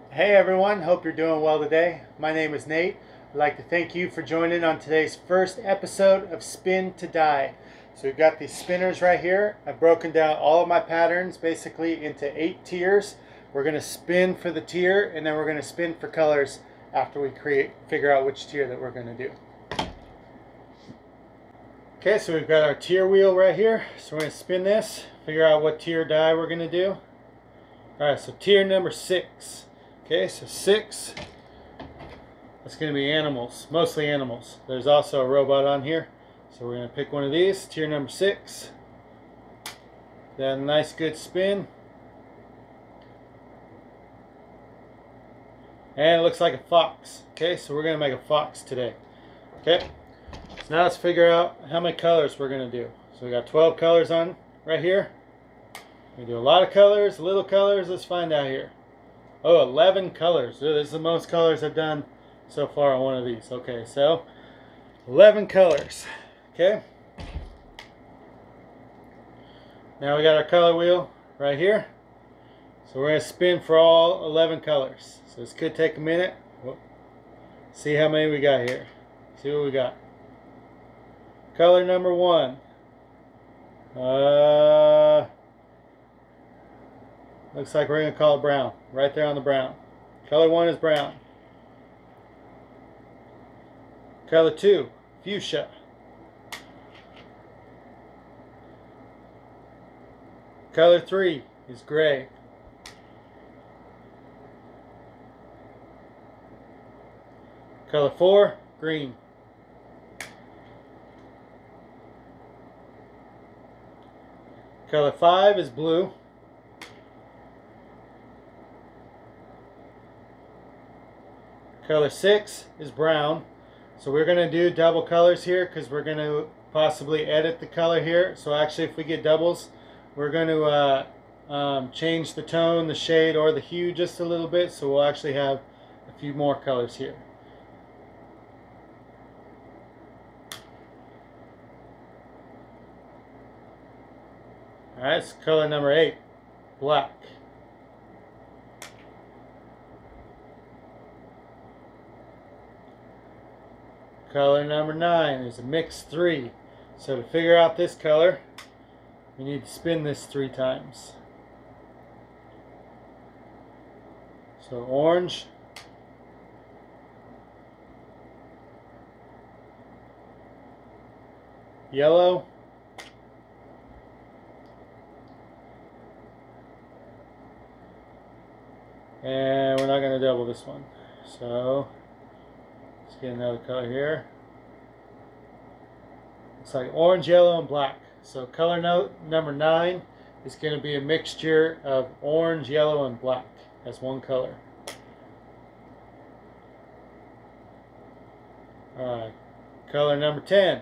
Hey everyone, hope you're doing well today. My name is Nate. I'd like to thank you for joining on today's first episode of Spin to Dye. So we've got these spinners right here. I've broken down all of my patterns basically into 8 tiers. We're going to spin for the tier and then we're going to spin for colors after we figure out which tier that we're going to do. Okay, so we've got our tier wheel right here. So we're going to spin this, figure out what tier dye we're going to do. Alright, so tier number 6. Okay, so 6, that's going to be animals, mostly animals. There's also a robot on here. So we're going to pick one of these, tier number 6. Then a nice good spin. And it looks like a fox. Okay, so we're going to make a fox today. Okay, so now let's figure out how many colors we're going to do. So we got 12 colors on right here. We do a lot of colors, little colors. Let's find out here. Oh, 11 colors. This is the most colors I've done so far on one of these. Okay, so 11 colors. Okay. Now we got our color wheel right here. So we're going to spin for all 11 colors. So this could take a minute. See how many we got here. See what we got. Color number 1. Looks like we're going to call it brown. Right there on the brown. Color 1 is brown. Color 2, fuchsia. Color 3 is gray. Color 4, green. Color 5 is blue. Color 6 is brown. So we're going to do double colors here because we're going to possibly edit the color here. So actually if we get doubles, we're going to change the tone, the shade, or the hue just a little bit. So we'll actually have a few more colors here. Alright, so color number 8, black. Color number 9 is a mix 3. So to figure out this color, we need to spin this 3 times. So orange, yellow, and we're not going to double this one. So let's get another color here. It's like orange, yellow, and black. So color number 9 is going to be a mixture of orange, yellow, and black as one color. Alright, color number 10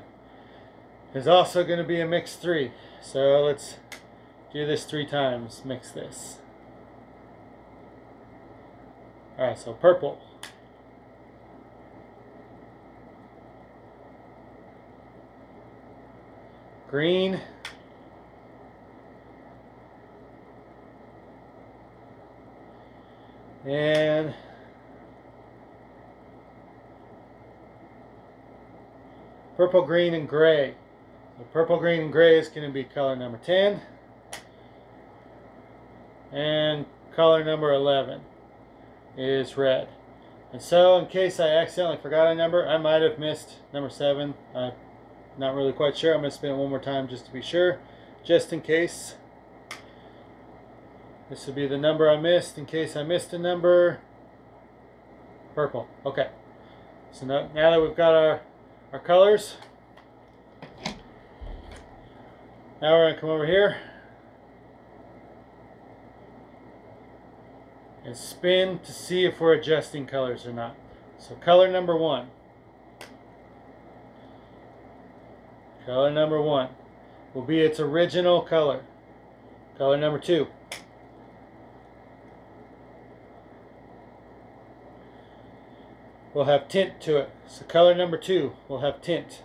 is also going to be a mix 3. So let's do this 3 times, mix this. Alright, so purple. Green. And purple, green, and gray. So purple, green, and gray is going to be color number 10. And color number 11 is red. And so in case I accidentally forgot a number, I might have missed number 7. I'm not really quite sure. I'm going to spin it one more time just to be sure, just in case. This would be the number I missed in case I missed a number. Purple. Okay. So now that we've got our colors, now we're going to come over here and spin to see if we're adjusting colors or not. So color number 1. Color number 1 will be its original color. Color number 2. Will have tint to it. So color number 2 will have tint.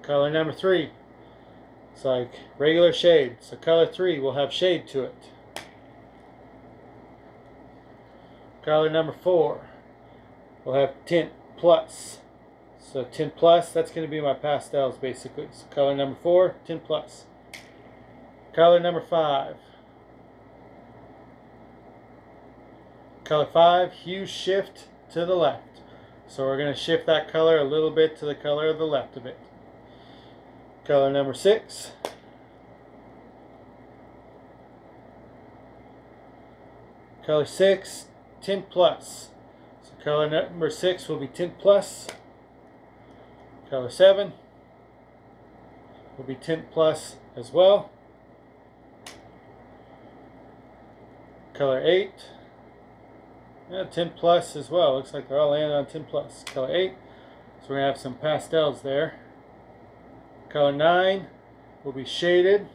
Color number 3 It's like regular shade. So color 3 will have shade to it. Color number 4 will have tint plus. So tint plus, that's going to be my pastels basically. So color number 4, tint plus. Color number 5. Color 5, hue shift to the left. So we're going to shift that color a little bit to the color of the left of it. Color number 6. Color 6, tint plus. So color number 6 will be tint plus. Color 7 will be tint plus as well. Color 8. Yeah, tint plus as well. Looks like they're all landing on tint plus. Color 8. So we're going to have some pastels there. Color 9 will be shaded.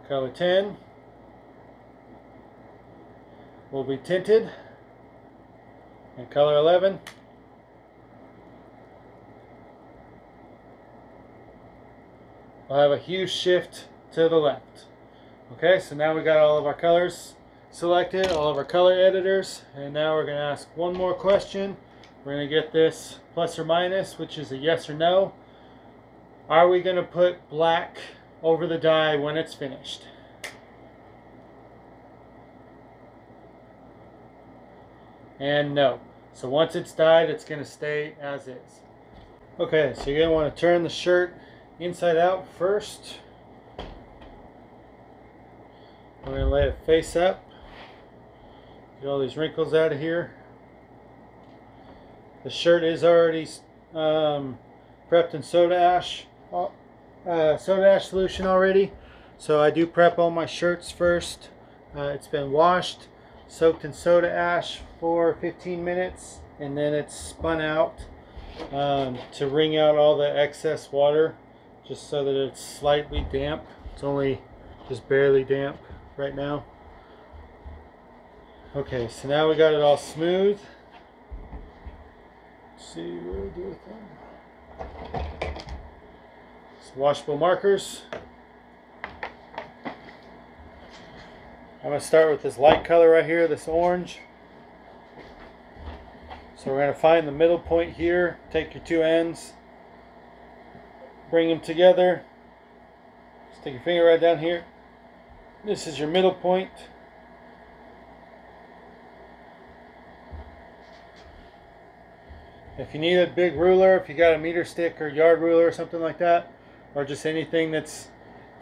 Color 10 will be tinted. And color 11 will have a hue shift to the left. Okay, so now we got all of our colors selected, all of our color editors, and now we're going to ask one more question. We're going to get this plus or minus, which is a yes or no. Are we going to put black over the dye when it's finished? And no. So once it's dyed, it's going to stay as is. Okay, so you're going to want to turn the shirt inside out first. We're going to lay it face up. Get all these wrinkles out of here. The shirt is already prepped in soda ash solution already. So I do prep all my shirts first. It's been washed, soaked in soda ash for 15 minutes, and then it's spun out to wring out all the excess water, just so that it's slightly damp. It's only just barely damp right now. Okay, so now we got it all smooth. Let's see what we do with them. Some washable markers. I'm going to start with this light color right here, this orange. So we're going to find the middle point here. Take your two ends, bring them together. Stick your finger right down here. This is your middle point. If you need a big ruler, if you got a meter stick or yard ruler or something like that, or just anything that's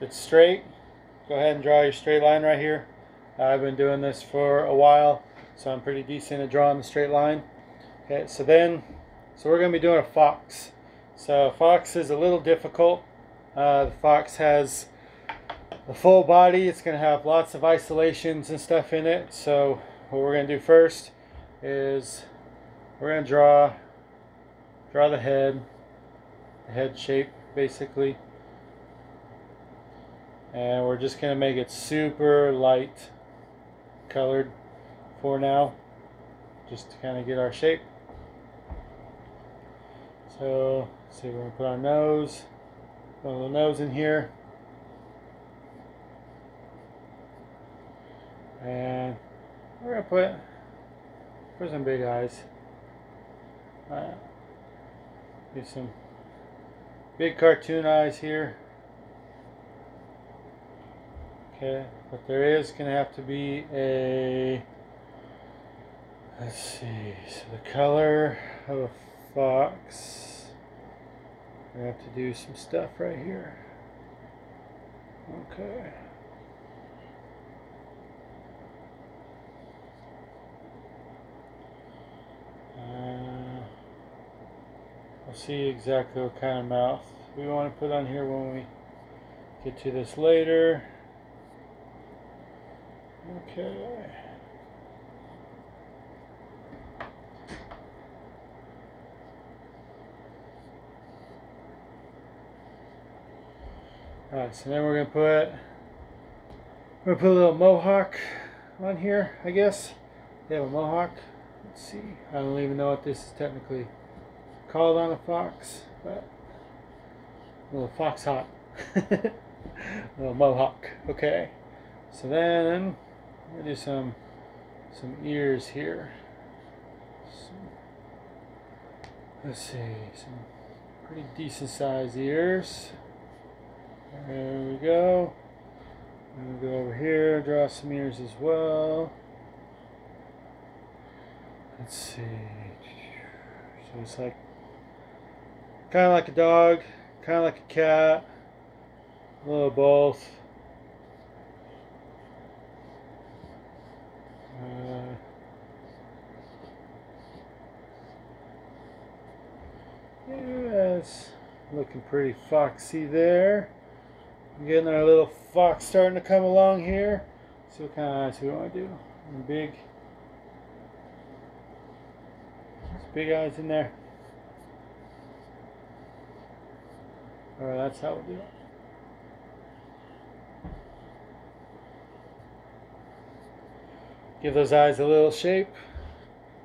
straight, go ahead and draw your straight line right here. I've been doing this for a while, so I'm pretty decent at drawing the straight line. Okay, so we're going to be doing a fox. So a fox is a little difficult. The fox has the full body. It's going to have lots of isolations and stuff in it. So what we're going to do first is we're going to draw the head shape basically, and we're just going to make it super light colored for now, just to kind of get our shape. So let's see, we're going to put our nose, put a little nose in here, and we're going to put some big eyes. Do some big cartoon eyes here. Okay, but there is going to have to be a, let's see, so the color of a fox, we have to do some stuff right here. Okay. We'll see exactly what kind of mouth we want to put on here when we get to this later. Okay. Alright, so then we're going to put a little mohawk on here, I guess. They have a mohawk. Let's see. I don't even know what this is technically called on a fox, but little fox hop. Little mohawk. Okay. So then I'm gonna do some ears here. So, let's see, some pretty decent sized ears. There we go. I'm gonna go over here, draw some ears as well. Let's see. So it's like kind of like a dog, kind of like a cat, a little of both. Yes, looking pretty foxy there. Getting our little fox starting to come along here. See what kind of eyes we want to do. Big eyes in there. Alright, that's how we'll do it. Give those eyes a little shape.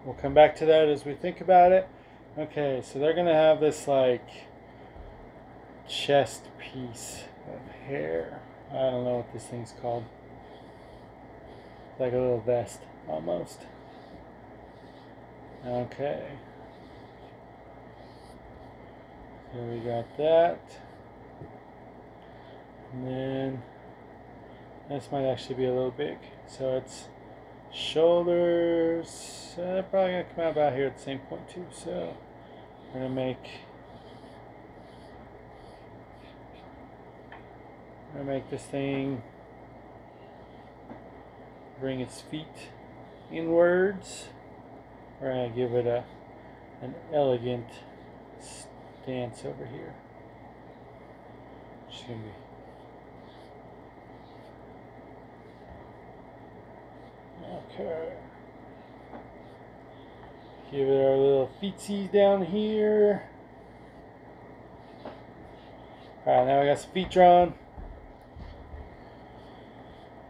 We'll come back to that as we think about it. Okay, so they're gonna have this like chest piece of hair. I don't know what this thing's called. It's like a little vest almost. Okay. So we got that. And then this might actually be a little big. So it's shoulders. They're probably gonna come out about here at the same point too. So we're gonna make this thing bring its feet inwards. We're gonna give it an elegant stance over here. It's gonna be okay. Give it our little feetsies down here. Alright, now we got some feet drawn.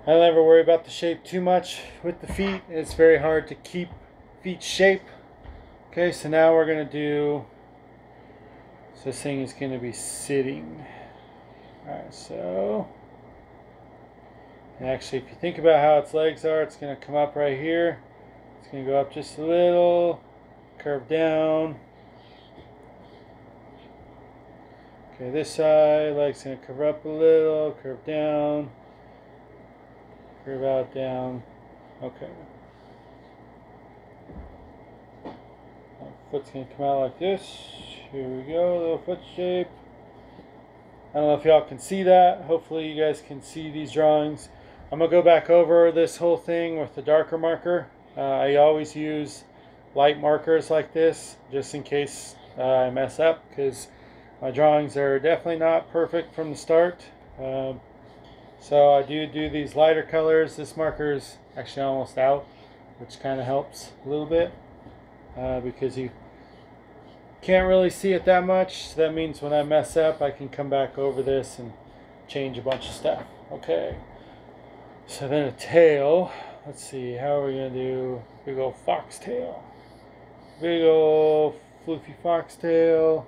I don't ever worry about the shape too much with the feet. It's very hard to keep feet shape. Okay, so now we're going to do, so this thing is going to be sitting. Alright, so, and actually if you think about how its legs are, it's going to come up right here. It's going to go up just a little, curve down. Okay, this side, leg's going to curve up a little, curve down. Curve out, down. Okay. Foot's going to come out like this. Here we go, little foot shape. I don't know if y'all can see that. Hopefully you guys can see these drawings. I'm going to go back over this whole thing with the darker marker. I always use light markers like this, just in case I mess up, because my drawings are definitely not perfect from the start. So I do these lighter colors. This marker is actually almost out, which kind of helps a little bit because you can't really see it that much. So that means when I mess up, I can come back over this and change a bunch of stuff. Okay. So then a tail. Let's see, how are we going to do big old fox tail? Big old floofy fox tail.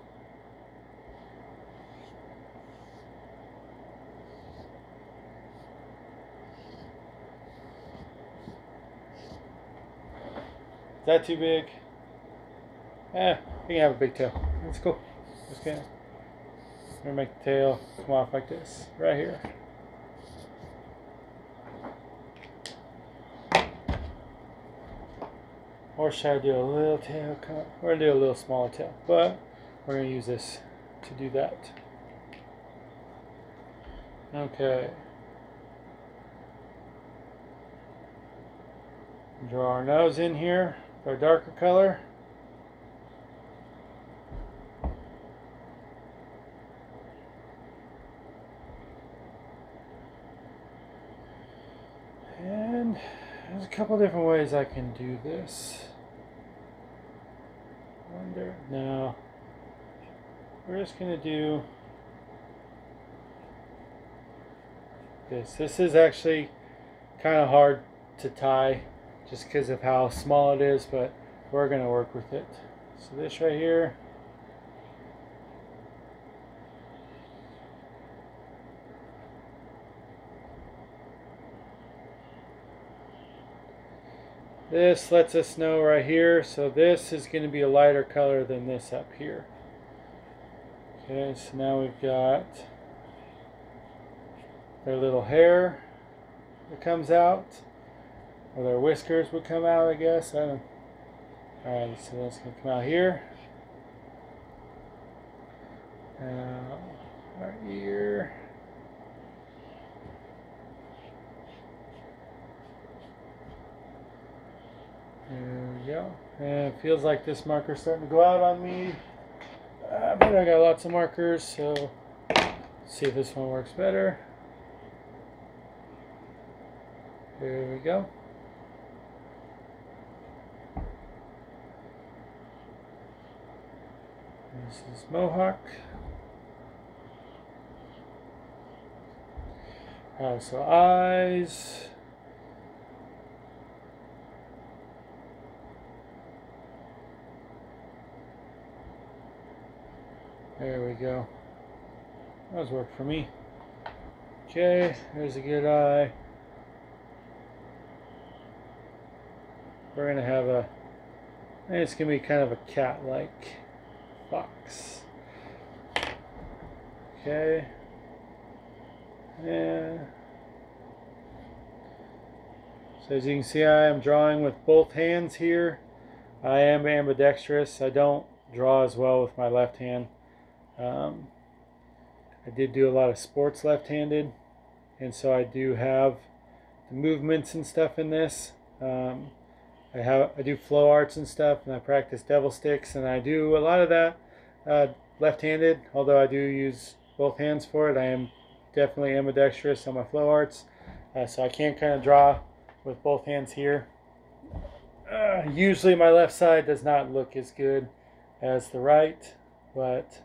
Is that too big? You can have a big tail. That's cool. Just kidding. I'm going to make the tail come off like this, right here. Or should I do a little tail cut? We're going to do a little smaller tail, but we're going to use this to do that. Okay. Draw our nose in here. Our darker color. And there's a couple different ways I can do this. No. We're just going to do this. This is actually kind of hard to tie, just because of how small it is, but we're going to work with it. So this right here, This lets us know right here, so this is going to be a lighter color than this up here. Okay, so now we've got their little hair that comes out, or their whiskers would come out, I guess. Alright, so that's going to come out here. Our ear. There we go. And it feels like this marker's starting to go out on me. But I got lots of markers, so let's see if this one works better. There we go. This is Mohawk. Alright, so eyes. There we go. That was work for me. Okay, there's a good eye. We're gonna have a, and it's gonna be kind of a cat-like fox. Okay. Yeah. So as you can see, I am drawing with both hands here. I am ambidextrous. I don't draw as well with my left hand. I did do a lot of sports left-handed, and so I do have the movements and stuff in this. I do flow arts and stuff, and I practice devil sticks, and I do a lot of that left-handed, although I do use both hands for it. I am definitely ambidextrous on my flow arts, so I can kind of draw with both hands here. Usually my left side does not look as good as the right, but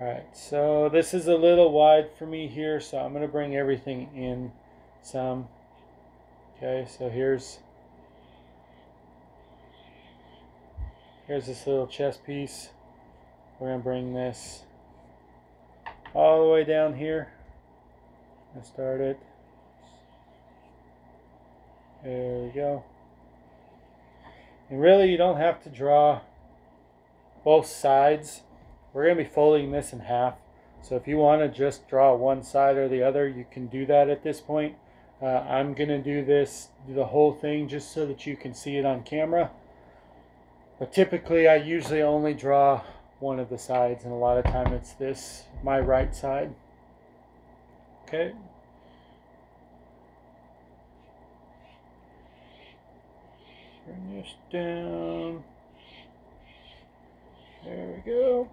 alright, so this is a little wide for me here, so I'm going to bring everything in some. Okay, so here's this little chest piece. We're going to bring this all the way down here. I start it. There we go. And really, you don't have to draw both sides. We're going to be folding this in half. So if you want to just draw one side or the other, you can do that at this point. I'm going to do the whole thing just so that you can see it on camera. But typically, I usually only draw one of the sides, and a lot of time it's this, my right side. Okay. Bring this down. There we go.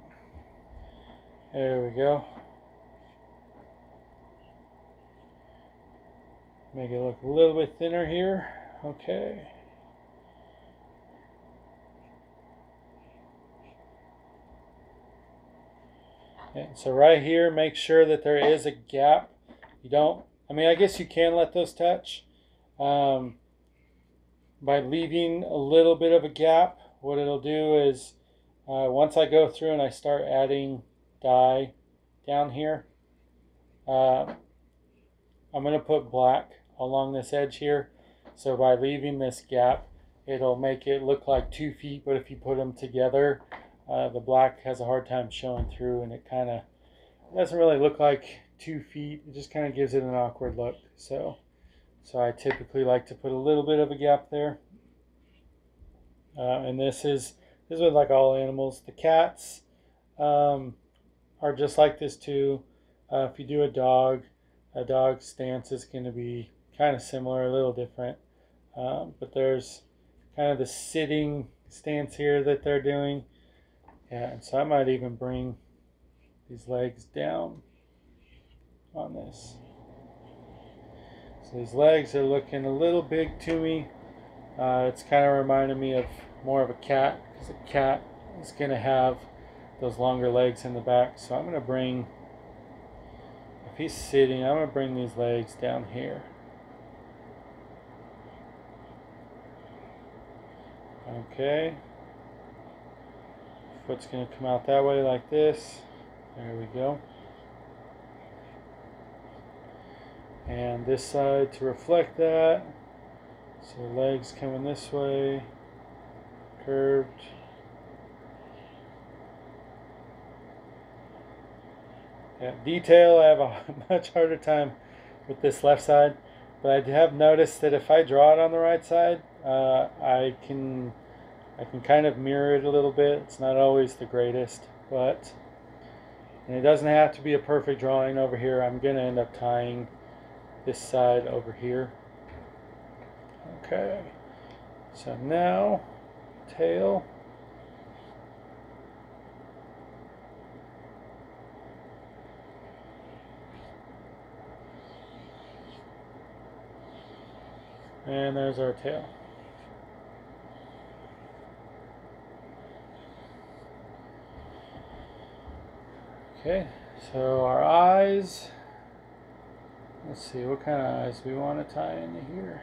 There we go. Make it look a little bit thinner here. Okay. And so right here, make sure that there is a gap. You don't, I mean, I guess you can let those touch. By leaving a little bit of a gap, what it'll do is, once I go through and I start adding dye down here, I'm going to put black along this edge here. So by leaving this gap, it'll make it look like 2 feet, but if you put them together, the black has a hard time showing through, and it kind of doesn't really look like 2 feet. It just kind of gives it an awkward look. So I typically like to put a little bit of a gap there. And this is with like all animals. The cats are just like this too. If you do a dog stance is going to be kind of similar, a little different. But there's kind of the sitting stance here that they're doing. Yeah, and so I might even bring these legs down on this. So these legs are looking a little big to me. It's kind of reminding me of more of a cat, because a cat is going to have those longer legs in the back. So I'm going to bring, if he's sitting, I'm going to bring these legs down here. Okay. Foot's going to come out that way like this. There we go. And this side to reflect that. So legs coming this way, curved. Yeah, detail, I have a much harder time with this left side, but I have noticed that if I draw it on the right side, I can kind of mirror it a little bit. It's not always the greatest, but and it doesn't have to be a perfect drawing over here. I'm going to end up tying this side over here. Okay, so now tail. And there's our tail. Okay, so our eyes. Let's see, what kind of eyes we want to tie into here.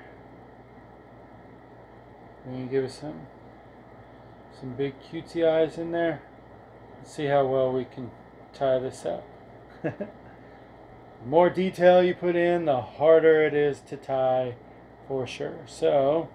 We can give us some big cutesy eyes in there. Let's see how well we can tie this up. The more detail you put in, the harder it is to tie, for sure. So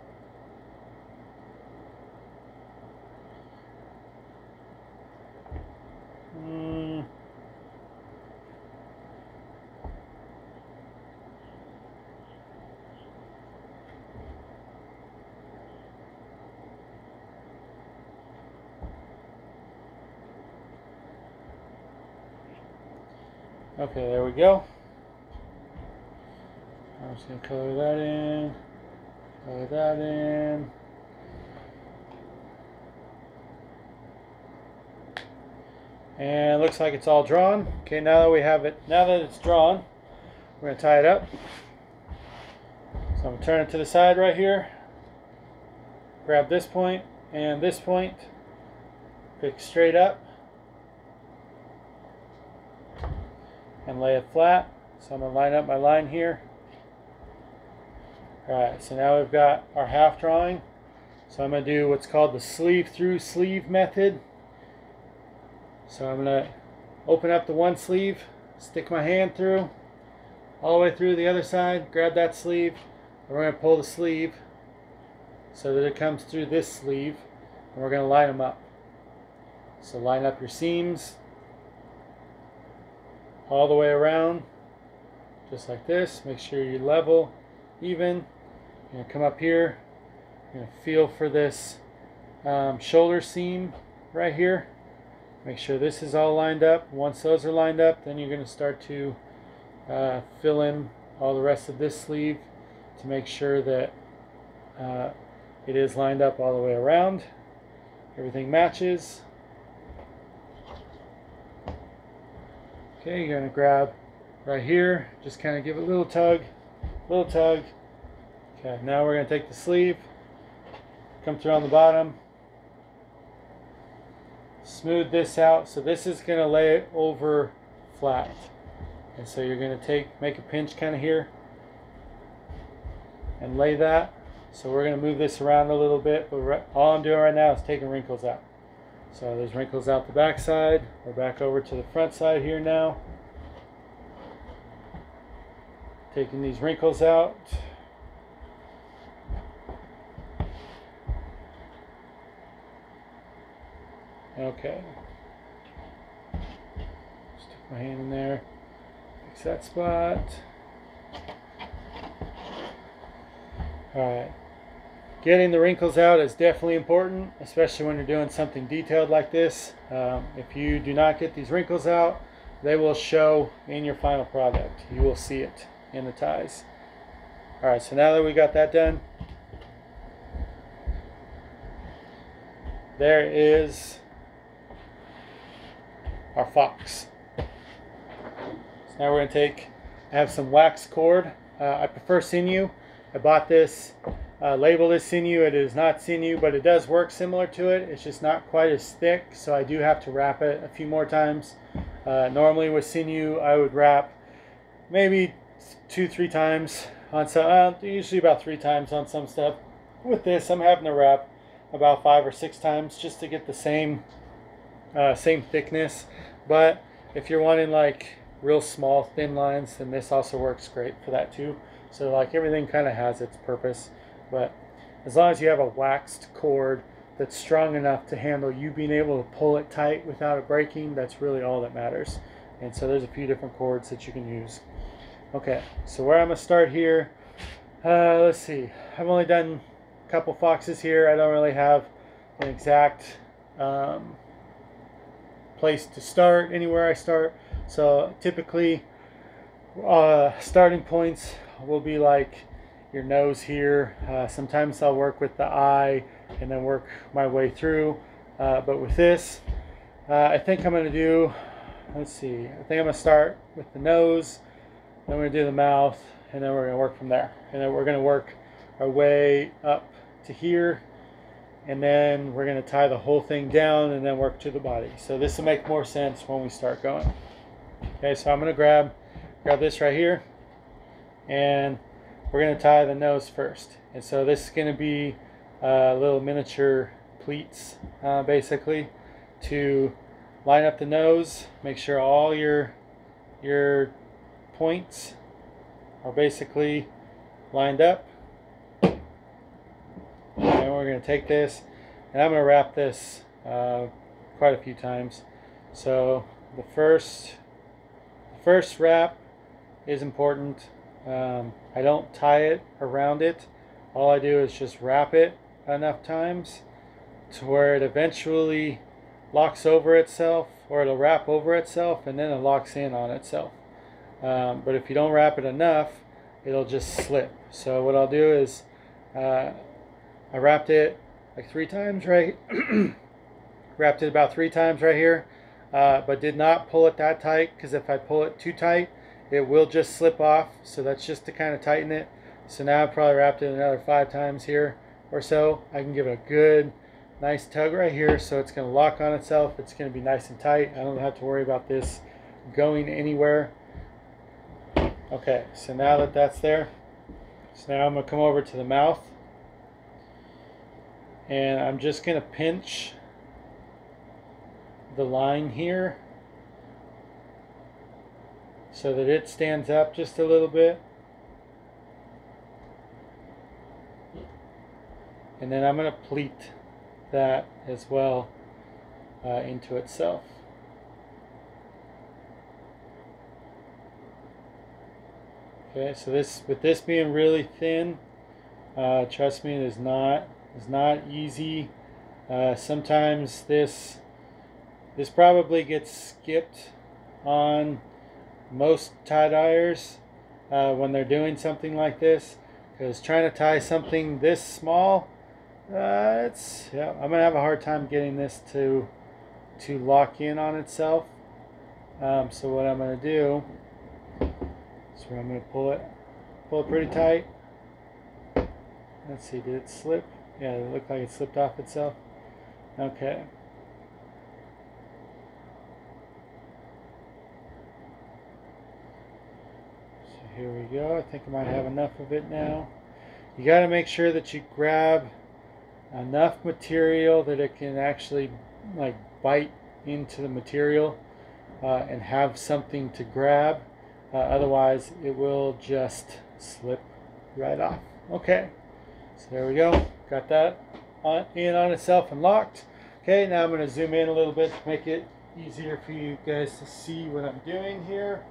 okay, there we go. I'm just going to color that in, color that in. And it looks like it's all drawn. Okay, now that we have it, now that it's drawn, we're going to tie it up. So I'm going to turn it to the side right here. Grab this point and this point. Pick straight up. And lay it flat. So I'm going to line up my line here. Alright, so now we've got our half drawing. So I'm going to do what's called the sleeve through sleeve method. So I'm going to open up the one sleeve, stick my hand through, all the way through the other side, grab that sleeve, and we're going to pull the sleeve so that it comes through this sleeve, and we're going to line them up. So line up your seams all the way around, just like this. Make sure you're level, even. You're going to come up here, you're going to feel for this shoulder seam right here. Make sure this is all lined up. Once those are lined up, then you're going to start to fill in all the rest of this sleeve to make sure that it is lined up all the way around. Everything matches. Okay, you're going to grab right here, just kind of give it a little tug, little tug. Okay, now we're going to take the sleeve, come through on the bottom, smooth this out. So this is going to lay it over flat, and so you're going to make a pinch kind of here and lay that. So we're going to move this around a little bit, but all I'm doing right now is taking wrinkles out. So there's wrinkles out the back side. We're back over to the front side here now, taking these wrinkles out. Okay, stick my hand in there, fix that spot. Alright, getting the wrinkles out is definitely important, especially when you're doing something detailed like this. If you do not get these wrinkles out, they will show in your final product. You will see it in the ties. Alright, so now that we got that done, there is our fox. So now we're going to I have some wax cord. I prefer sinew. I bought this, labeled as sinew. It is not sinew, but it does work similar to it. It's just not quite as thick, so I do have to wrap it a few more times. Normally with sinew, I would wrap maybe 2-3 times on some, usually about 3 times on some stuff. With this, I'm having to wrap about 5 or 6 times just to get the same thickness. But if you're wanting like real small thin lines, then this also works great for that too. So like everything kind of has its purpose. But as long as you have a waxed cord that's strong enough to handle you being able to pull it tight without it breaking, that's really all that matters. And so there's a few different cords that you can use. Okay, so where I'm going to start here, let's see. I've only done a couple foxes here. I don't really have an exact place to start, anywhere I start. So typically starting points will be like your nose here. Sometimes I'll work with the eye and then work my way through. But with this, I think I'm going to do, let's see, I think I'm going to start with the nose, then we're going to do the mouth, and then we're going to work from there. And then we're going to work our way up to here, and then we're going to tie the whole thing down and then work to the body. So this will make more sense when we start going. Okay, so I'm going to grab this right here, and we're going to tie the nose first. And so this is going to be little miniature pleats, basically, to line up the nose, make sure all your points are basically lined up. And we're going to take this, and I'm going to wrap this quite a few times. So the first wrap is important. I don't tie it around it. All I do is just wrap it enough times to where it eventually locks over itself, or it'll wrap over itself and then it locks in on itself. But if you don't wrap it enough, it'll just slip. So what I'll do is I wrapped it like 3 times, right? Wrapped it about 3 times right here, but did not pull it that tight, because if I pull it too tight, it will just slip off. So that's just to kind of tighten it. So now I've probably wrapped it another 5 times here or so. I can give it a good nice tug right here, so it's going to lock on itself. It's going to be nice and tight. I don't have to worry about this going anywhere. Okay, so now that that's there, so now I'm going to come over to the mouth, and I'm just going to pinch the line here so that it stands up just a little bit. And then I'm going to pleat that as well into itself. Okay, so with this being really thin, trust me, it is not easy. Sometimes this probably gets skipped on most tie-dyers when they're doing something like this, because trying to tie something this small, I'm gonna have a hard time getting this to lock in on itself. So what I'm gonna do is I'm gonna pull it pretty tight. Let's see, did it slip? Yeah, it looked like it slipped off itself. Okay. So here we go. I think I might have enough of it now. You got to make sure that you grab enough material that it can actually like bite into the material and have something to grab. Otherwise, it will just slip right off. Okay, so there we go. Got that on itself and locked. Okay, now I'm going to zoom in a little bit to make it easier for you guys to see what I'm doing here.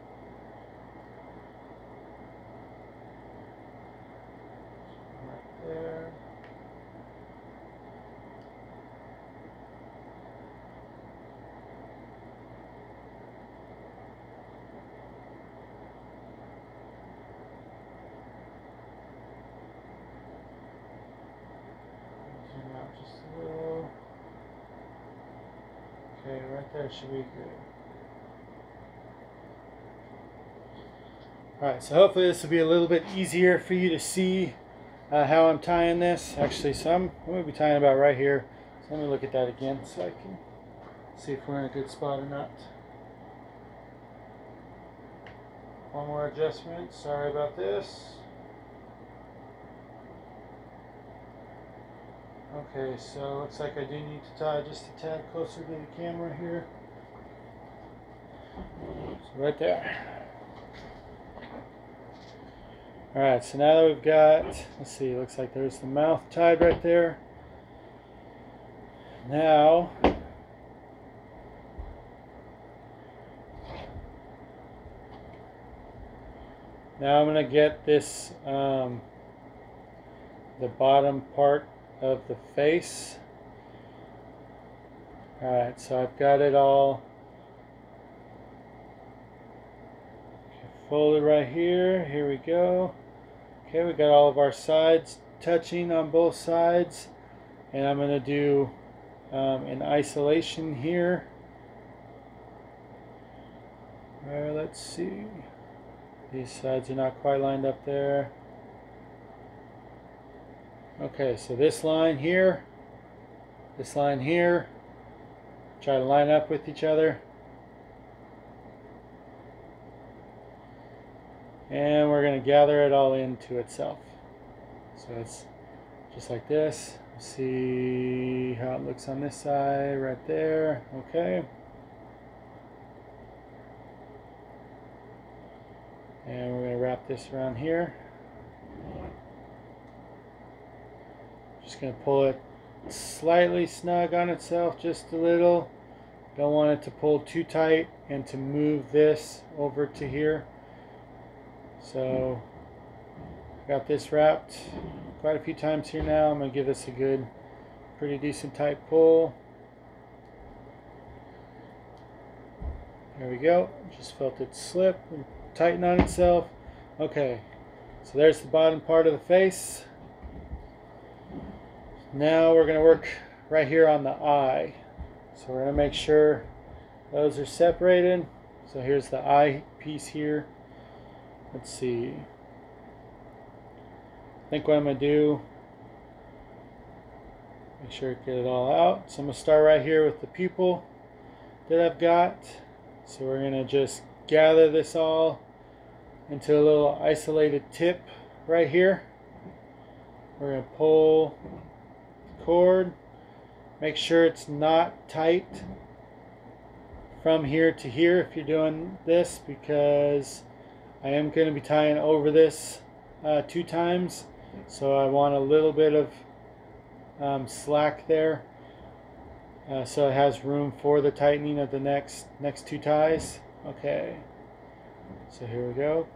Right there. Just a little. Okay, right there should be good. Alright, so hopefully this will be a little bit easier for you to see how I'm tying this. Actually, so I'm going to be tying about right here. So let me look at that again so I can see if we're in a good spot or not. One more adjustment. Sorry about this. Okay, so looks like I do need to tie just a tad closer to the camera here. So right there. Alright, so now that we've got, let's see, looks like there's the mouth tied right there. Now, I'm going to get this, the bottom part of the face. Alright, so I've got it all folded right here. Here we go. Okay, we got all of our sides touching on both sides. And I'm going to do an isolation here. Alright, let's see. These sides are not quite lined up there. Okay, so this line here, try to line up with each other. And we're going to gather it all into itself. So it's just like this. See how it looks on this side right there. Okay. And we're going to wrap this around here. Just going to pull it slightly snug on itself, just a little. Don't want it to pull too tight and to move this over to here. So got this wrapped quite a few times here now. I'm going to give this a good, pretty decent tight pull. There we go. Just felt it slip and tighten on itself. Okay, so there's the bottom part of the face. Now we're going to work right here on the eye. So we're going to make sure those are separated. So here's the eye piece here. Let's see. I think what I'm going to do, make sure to get it all out. So I'm going to start right here with the pupil that I've got. So we're going to just gather this all into a little isolated tip right here. We're going to pull the cord. Make sure it's not tight from here to here if you're doing this, because I am going to be tying over this 2 times. So I want a little bit of slack there, so it has room for the tightening of the next 2 ties. Okay, so here we go.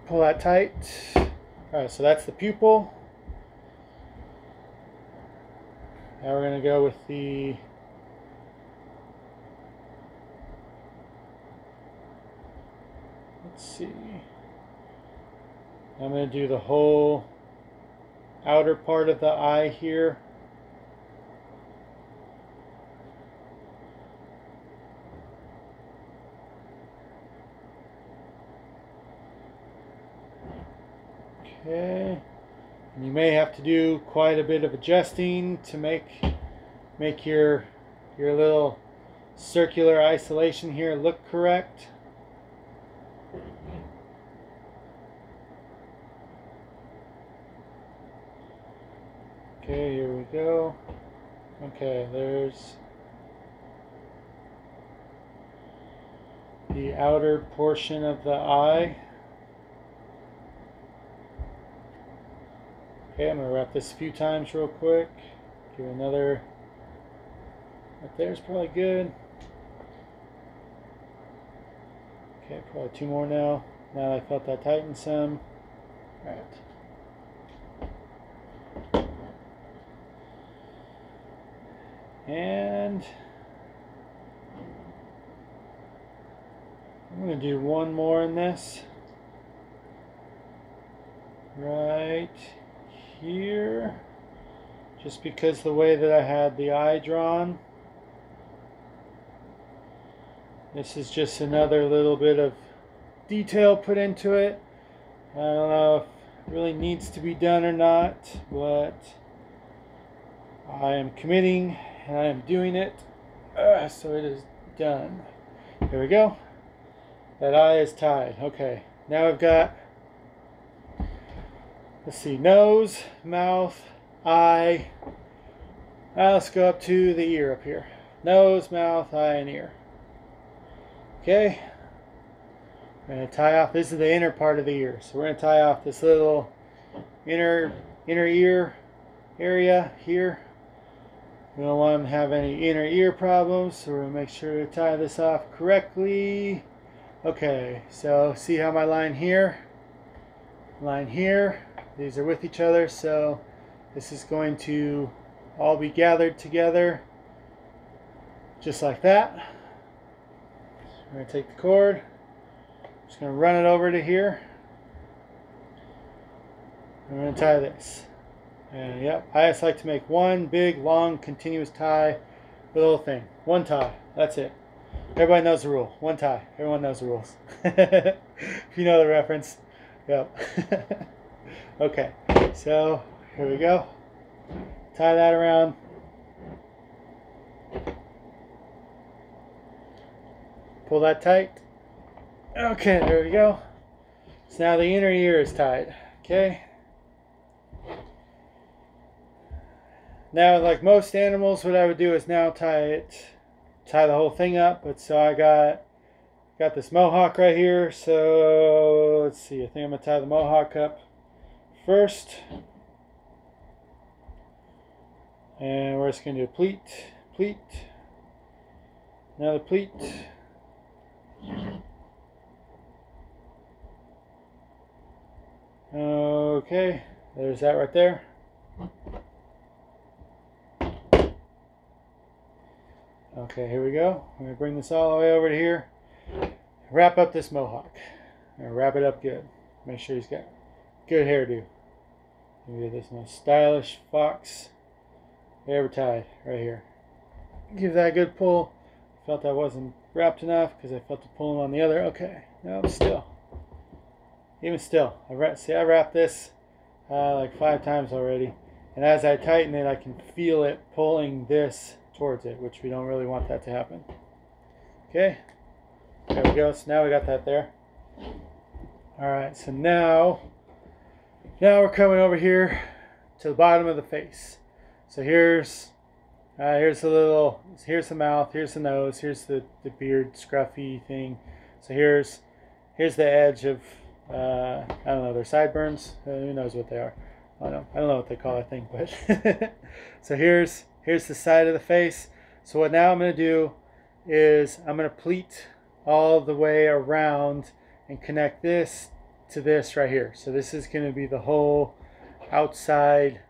Pull that tight. Alright, so that's the pupil. Now we're going to go with the let's see. I'm going to do the whole outer part of the eye here. Okay. And you may have to do quite a bit of adjusting to make your little circular isolation here look correct. Okay, here we go. Okay, there's the outer portion of the eye. Okay, I'm going to wrap this a few times real quick. Give it another, right there's probably good. Okay, probably 2 more now. Now I felt that tighten some. Alright. And I'm going to do 1 more in this. Right here. Just because the way that I had the eye drawn. This is just another little bit of detail put into it. I don't know if it really needs to be done or not, but I am committing and I am doing it, so it is done. There we go. That eye is tied. Okay, now I've got, let's see, nose, mouth, eye. Now let's go up to the ear up here. Nose, mouth, eye, and ear. Okay. We're going to tie off, this is the inner part of the ear. So we're going to tie off this little inner ear area here. We don't want to have any inner ear problems, so we're going to make sure to tie this off correctly. Okay, so see how my line here, these are with each other, so this is going to all be gathered together just like that. So we're going to take the cord, just going to run it over to here. I'm going to tie this. And yep, I just like to make one big, long, continuous tie for the whole thing. One tie, that's it. Everybody knows the rule. One tie. Everyone knows the rules. If you know the reference. Yep. Okay, so here we go. Tie that around. Pull that tight. Okay, there we go. So now the inner ear is tied. Okay. Now, like most animals, what I would do is now tie the whole thing up. But so I got this mohawk right here. So let's see. I think I'm gonna tie the mohawk up first, and we're just gonna do a pleat, another pleat. Okay, there's that right there. Okay, here we go. I'm going to bring this all the way over to here. Wrap up this mohawk. Wrap it up good. Make sure he's got good hairdo. Get this nice stylish fox hair tied right here. Give that a good pull. Felt I wasn't wrapped enough because I felt the pulling on the other. Okay, no, still. Even still. I wrapped this like 5 times already. And as I tighten it, I can feel it pulling this towards it, which we don't really want that to happen. Okay, there we go. So now we got that there. Alright, so now we're coming over here to the bottom of the face. So here's the mouth, here's the nose, here's the beard scruffy thing. So here's the edge of I don't know, they're sideburns. Who knows what they are? I don't know what they call that thing, but so here's the side of the face. So what now I'm going to do is I'm going to pleat all the way around and connect this to this right here. So this is going to be the whole outside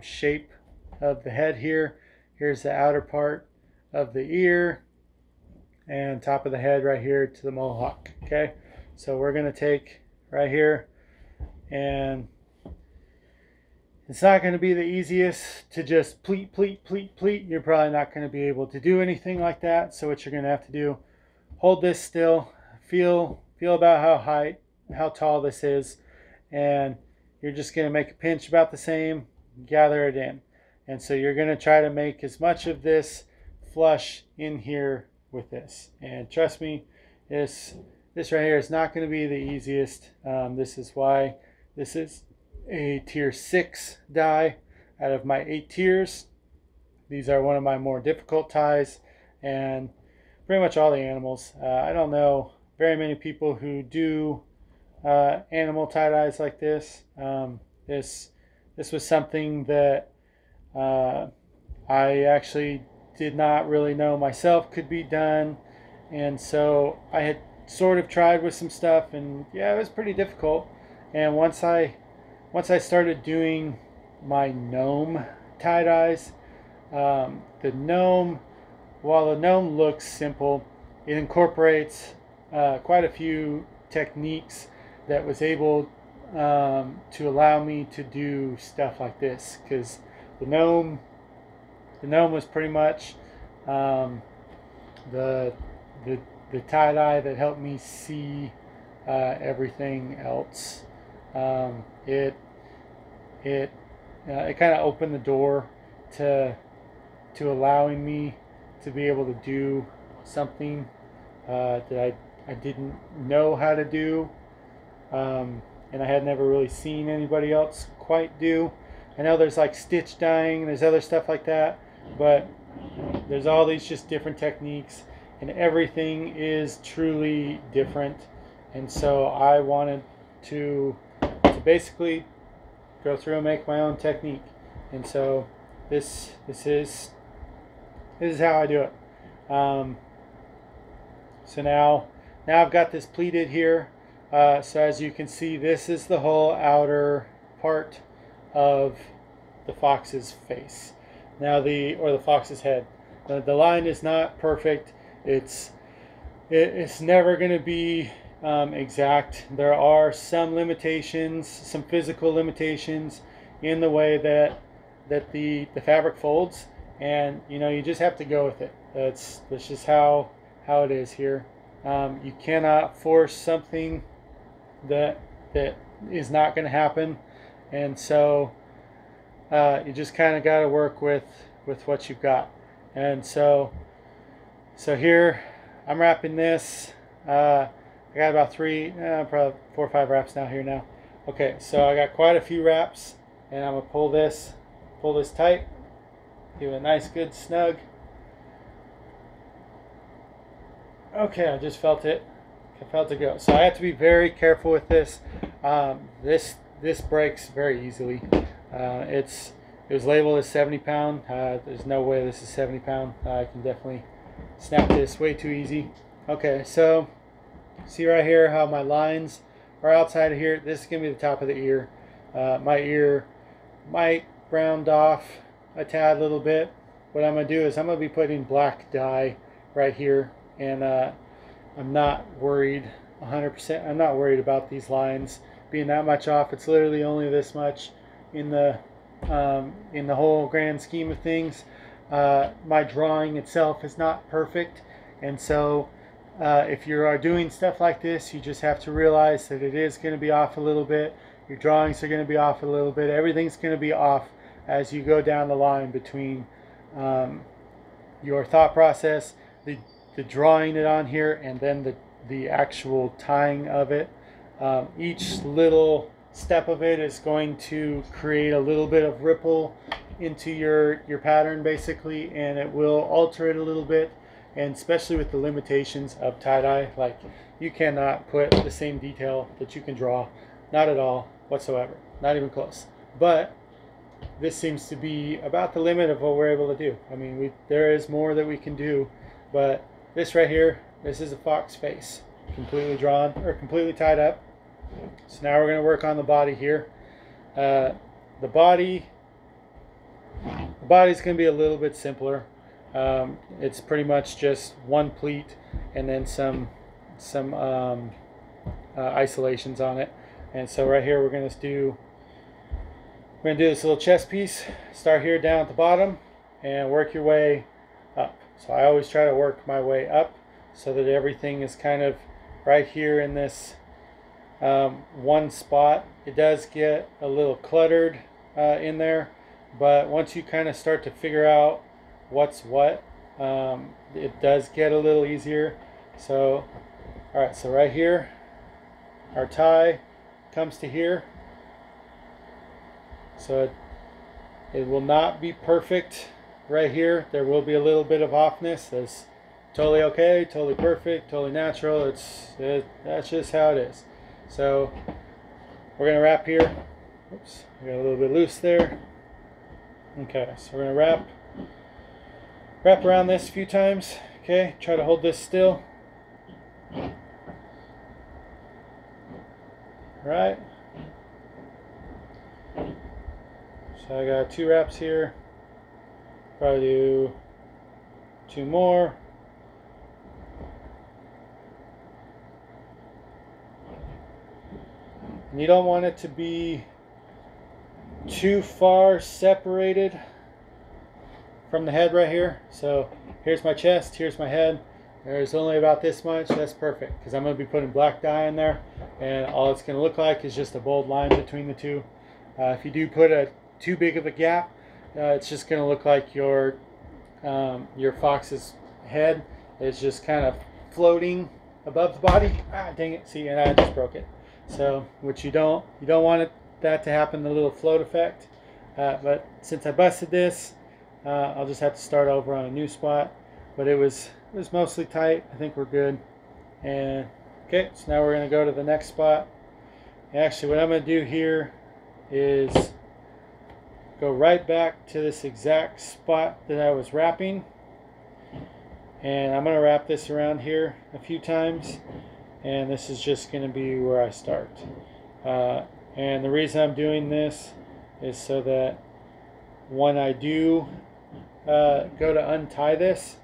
shape of the head here. Here's the outer part of the ear and top of the head right here to the mohawk. Okay, so we're going to take right here, and it's not going to be the easiest to just pleat. You're probably not going to be able to do anything like that. So what you're going to have to do, hold this still, feel about how tall this is, and you're just going to make a pinch about the same, gather it in. And so you're going to try to make as much of this flush in here with this. And trust me, this right here is not going to be the easiest. This is why this is a tier 6 dye out of my 8 tiers. These are one of my more difficult ties, and pretty much all the animals. I don't know very many people who do animal tie dyes like this. This was something that I actually did not really know myself could be done, and so I had sort of tried with some stuff, and yeah, it was pretty difficult. And once I started doing my gnome tie dyes, while the gnome looks simple, it incorporates quite a few techniques that was able to allow me to do stuff like this, because the gnome was pretty much the tie-dye that helped me see everything else. It kind of opened the door to allowing me to be able to do something that I didn't know how to do, and I had never really seen anybody else quite do. I know there's like stitch dyeing, there's other stuff like that, but there's all these just different techniques, and everything is truly different. and so I wanted to basically go through and make my own technique. And so this is how I do it. So now I've got this pleated here. So as you can see, this is the whole outer part of the fox's face. Now the fox's head. The line is not perfect. It's never going to be exact. There are some limitations, some physical limitations in the way that the fabric folds, and you just have to go with it. That's just how it is here. You cannot force something that is not going to happen, and so you just kind of got to work with what you've got. And so here I'm wrapping this. I got about probably 4 or 5 wraps now here now. Okay, so I got quite a few wraps, and I'm gonna pull this tight, give it a nice good snug. Okay, I just felt it go. So I have to be very careful with this. This breaks very easily. It was labeled as 70 pound. There's no way this is 70 pound. I can definitely snap this way too easy. Okay, so see right here how my lines are outside of here. This is going to be the top of the ear. My ear might round off a tad little bit. What I'm going to do is I'm going to be putting black dye right here, and I'm not worried 100%. I'm not worried about these lines being that much off. It's literally only this much in the whole grand scheme of things. My drawing itself is not perfect, and so if you are doing stuff like this, you just have to realize that it is going to be off a little bit. Your drawings are going to be off a little bit. Everything's going to be off as you go down the line between your thought process, the drawing it on here, and then the actual tying of it. Each little step of it is going to create a little bit of ripple into your pattern basically, and it will alter it a little bit. And especially with the limitations of tie-dye, like you cannot put the same detail that you can draw, not at all whatsoever, not even close. But this seems to be about the limit of what we're able to do. I mean, there is more that we can do, but this right here, this is a fox face, completely drawn or completely tied up. So now we're going to work on the body here. The body's going to be a little bit simpler. It's pretty much just one pleat and then some isolations on it. And so right here we're going to do this little chest piece. Start here down at the bottom and work your way up. So I always try to work my way up so that everything is kind of right here in this one spot. It does get a little cluttered in there, but once you kind of start to figure out what's what, it does get a little easier. So alright, so right here our tie comes to here, so it will not be perfect right here. There will be a little bit of offness. That's totally okay, totally perfect, totally natural. That's just how it is. So we're going to wrap here. Oops, I got a little bit loose there. Okay, so we're going to wrap around this a few times. Okay, try to hold this still. Right. So I got 2 wraps here. Probably do 2 more. And you don't want it to be too far separated from the head right here. So here's my chest, here's my head. There's only about this much. That's perfect because I'm going to be putting black dye in there, and all it's going to look like is just a bold line between the two. If you do put too big of a gap, it's just going to look like your fox's head is just kind of floating above the body. Ah, dang it! See, and I just broke it. So, which you don't want that to happen, the little float effect. But since I busted this, I'll just have to start over on a new spot. But it was mostly tight. I think we're good. And Okay, so now we're going to go to the next spot. Actually, what I'm going to do here is go right back to this exact spot that I was wrapping, and I'm going to wrap this around here a few times, and this is just going to be where I start. And the reason I'm doing this is so that when I do go to untie this,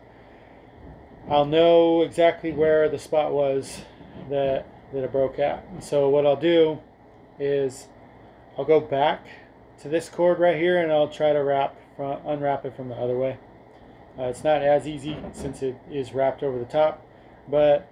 I'll know exactly where the spot was that it broke at. And so what I'll do is I'll go back to this cord right here, and I'll try to unwrap it from the other way. It's not as easy since it is wrapped over the top, but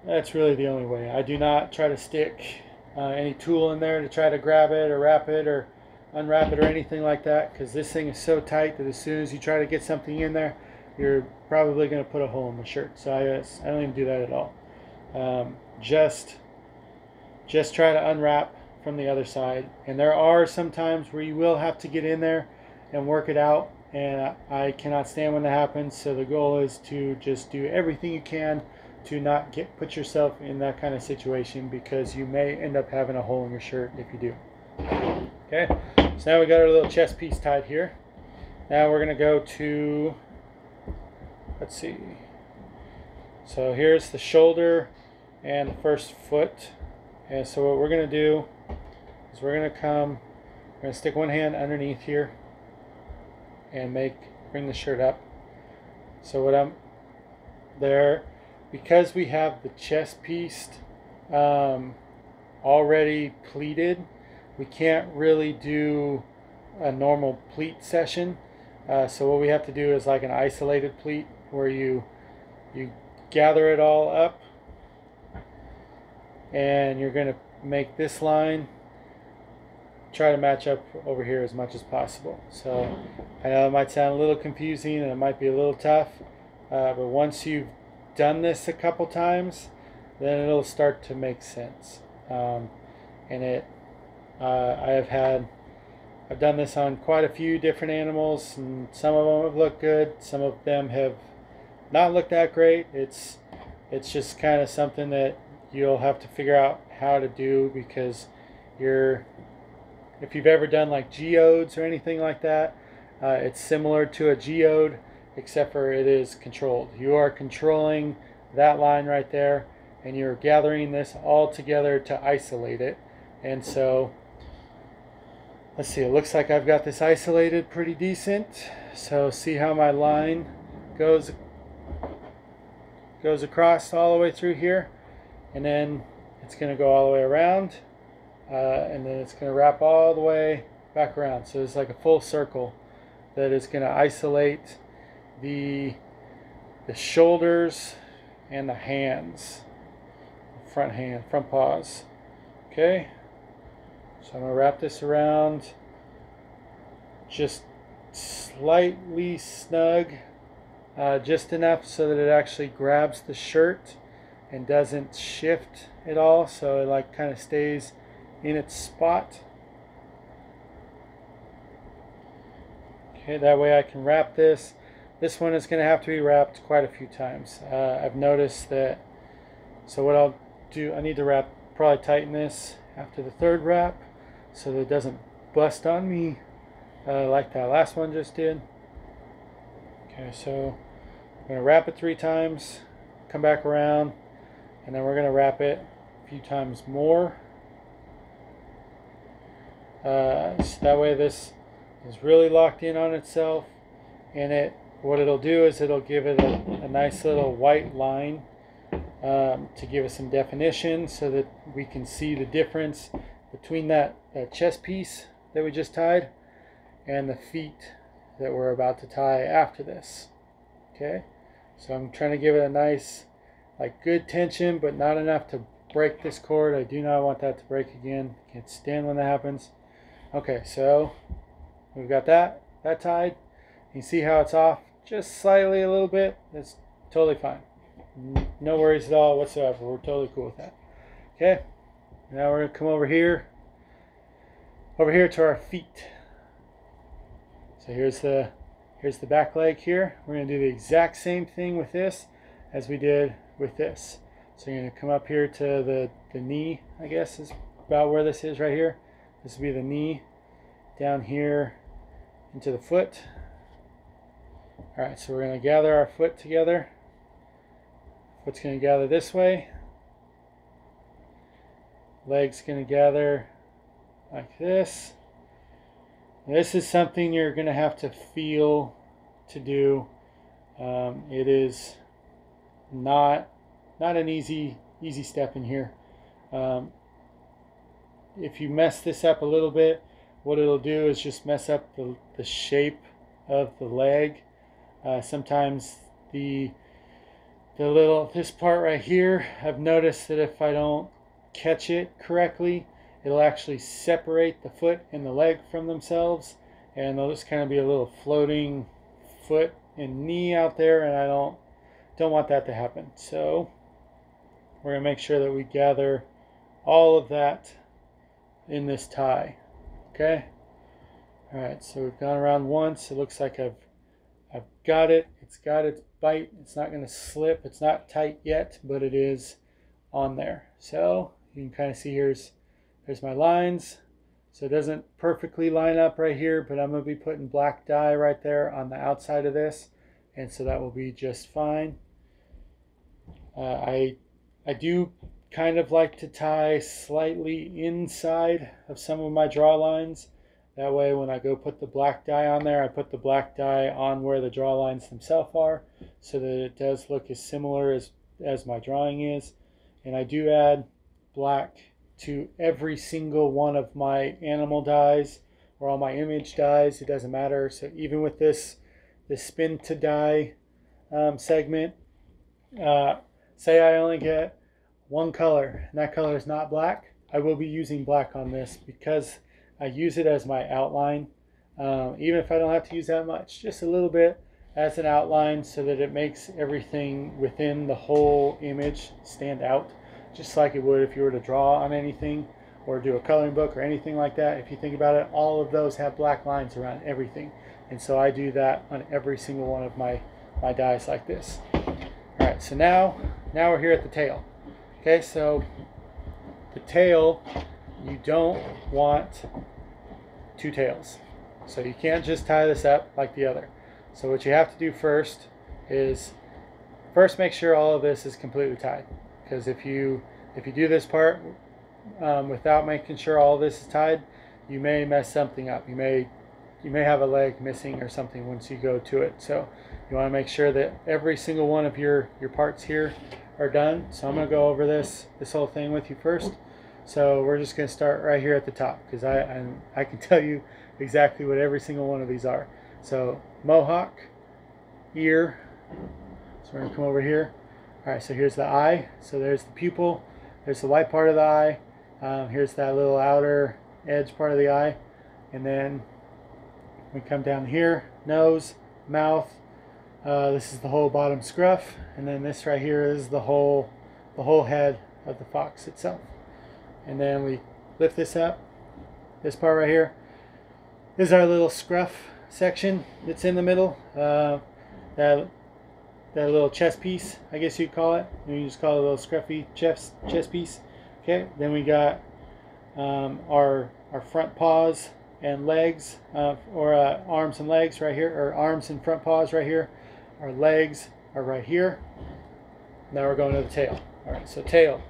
that's really the only way. I do not try to stick any tool in there to try to grab it or wrap it or unwrap it or anything like that, because this thing is so tight that as soon as you try to get something in there, you're probably going to put a hole in the shirt. So I don't even do that at all. Just try to unwrap from the other side. And there are some times where you will have to get in there and work it out, and I cannot stand when that happens. So the goal is to just do everything you can to not put yourself in that kind of situation, because you may end up having a hole in your shirt if you do. Okay, so now we got our little chest piece tied here. Now we're going to go to, let's see, so here's the shoulder and the first foot. And so what we're going to do is we're going to stick one hand underneath here and bring the shirt up. So what I'm there, because we have the chest piece already pleated, we can't really do a normal pleat session. So what we have to do is like an isolated pleat, where you gather it all up, and you're going to make this line try to match up over here as much as possible. So I know it might sound a little confusing and it might be a little tough, but once you've done this a couple times, then it'll start to make sense. I've done this on quite a few different animals, and some of them have looked good, some of them have not looked that great. It's just kind of something that you'll have to figure out how to do, because if you've ever done like geodes or anything like that, it's similar to a geode, except for it is controlled. You are controlling that line right there, and you're gathering this all together to isolate it. And so let's see, it looks like I've got this isolated pretty decent. So see how my line goes across all the way through here, and then it's going to go all the way around, and then it's going to wrap all the way back around. So it's like a full circle that is going to isolate the shoulders and the hands, front paws. Okay, so I'm going to wrap this around just slightly snug, just enough so that it actually grabs the shirt and doesn't shift at all, so it like kind of stays in its spot. Okay, that way I can wrap this. This one is going to have to be wrapped quite a few times. I've noticed that, so what I'll do, I need to probably tighten this after the third wrap so that it doesn't bust on me like that last one just did. Okay, so I'm going to wrap it 3 times, come back around, and then we're going to wrap it a few times more. So that way this is really locked in on itself, and what it'll do is it'll give it a nice little white line to give us some definition, so that we can see the difference between that chest piece that we just tied and the feet that we're about to tie after this. Okay, so I'm trying to give it a nice, like, good tension, but not enough to break this cord. I do not want that to break again. Can't stand when that happens. Okay, so we've got that tied. You see how it's off just slightly a little bit. That's totally fine. No worries at all whatsoever. We're totally cool with that. Okay, now we're going to come over here to our feet. So here's the back leg here. We're going to do the exact same thing with this as we did with this. So you're going to come up here to the knee, I guess is about where this is right here. This will be the knee, down here into the foot. Alright, so we're going to gather our foot together. Foot's going to gather this way. Leg's going to gather like this. This is something you're going to have to feel to do. It is not an easy step in here. If you mess this up a little bit, what it'll do is just mess up the shape of the leg. Sometimes this part right here, I've noticed that if I don't catch it correctly, it'll actually separate the foot and the leg from themselves, and there'll just kind of be a little floating foot and knee out there, and I don't want that to happen. So we're going to make sure that we gather all of that in this tie. Okay? Alright, so we've gone around once. It looks like I've got it. It's got its bite. It's not going to slip. It's not tight yet, but it is on there. So you can kind of see there's my lines. So it doesn't perfectly line up right here, but I'm going to be putting black dye right there on the outside of this, and so that will be just fine. I do kind of like to tie slightly inside of some of my draw lines. That way when I go put the black dye on there, I put the black dye on where the draw lines themselves are, so that it does look as similar as my drawing is. And I do add black to every single one of my animal dyes or all my image dyes. It doesn't matter. So even with this spin to dye segment, say I only get one color and that color is not black, I will be using black on this because I use it as my outline. Even if I don't have to use that much, just a little bit as an outline, so that it makes everything within the whole image stand out, just like it would if you were to draw on anything or do a coloring book or anything like that. If you think about it, all of those have black lines around everything, and so I do that on every single one of my dies like this. Alright, so now we're here at the tail. Okay, so the tail, you don't want two tails, so you can't just tie this up like the other. So what you have to do first is make sure all of this is completely tied, because if you do this part without making sure all of this is tied, you may mess something up. You may have a leg missing or something once you go to it. So you want to make sure that every single one of your parts here are done. So I'm going to go over this whole thing with you first. So we're just going to start right here at the top, because I can tell you exactly what every single one of these are. So mohawk, ear, so we're going to come over here. Alright, so here's the eye. So there's the pupil, there's the white part of the eye, here's that little outer edge part of the eye, and then we come down here, nose, mouth, this is the whole bottom scruff, and then this right here is the whole head of the fox itself. And then we lift this up. This part right here is our little scruff section that's in the middle. That little chest piece, I guess you'd call it. You just call it a little scruffy chest piece. Okay. Then we got our front paws and legs, or arms and legs right here, or arms and front paws right here. Our legs are right here. Now we're going to the tail. All right. So tail.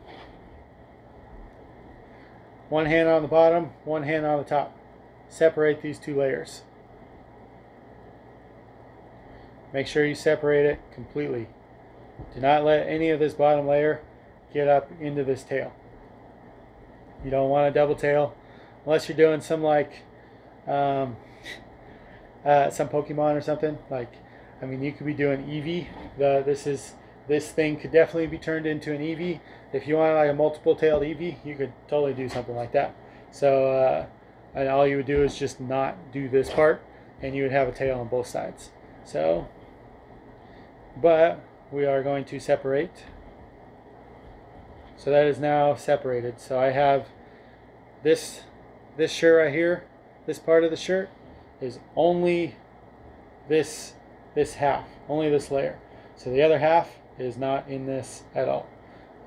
One hand on the bottom, one hand on the top. Separate these two layers. Make sure you separate it completely. Do not let any of this bottom layer get up into this tail. You don't want a double tail unless you're doing some like some Pokemon or something. Like, I mean, you could be doing Eevee. This thing could definitely be turned into an Eevee. If you want like a multiple-tailed Eevee, you could totally do something like that. So, and all you would do is just not do this part, and you would have a tail on both sides. So, but we are going to separate. So that is now separated. So I have this shirt right here. This part of the shirt is only this half, only this layer. So the other half is not in this at all.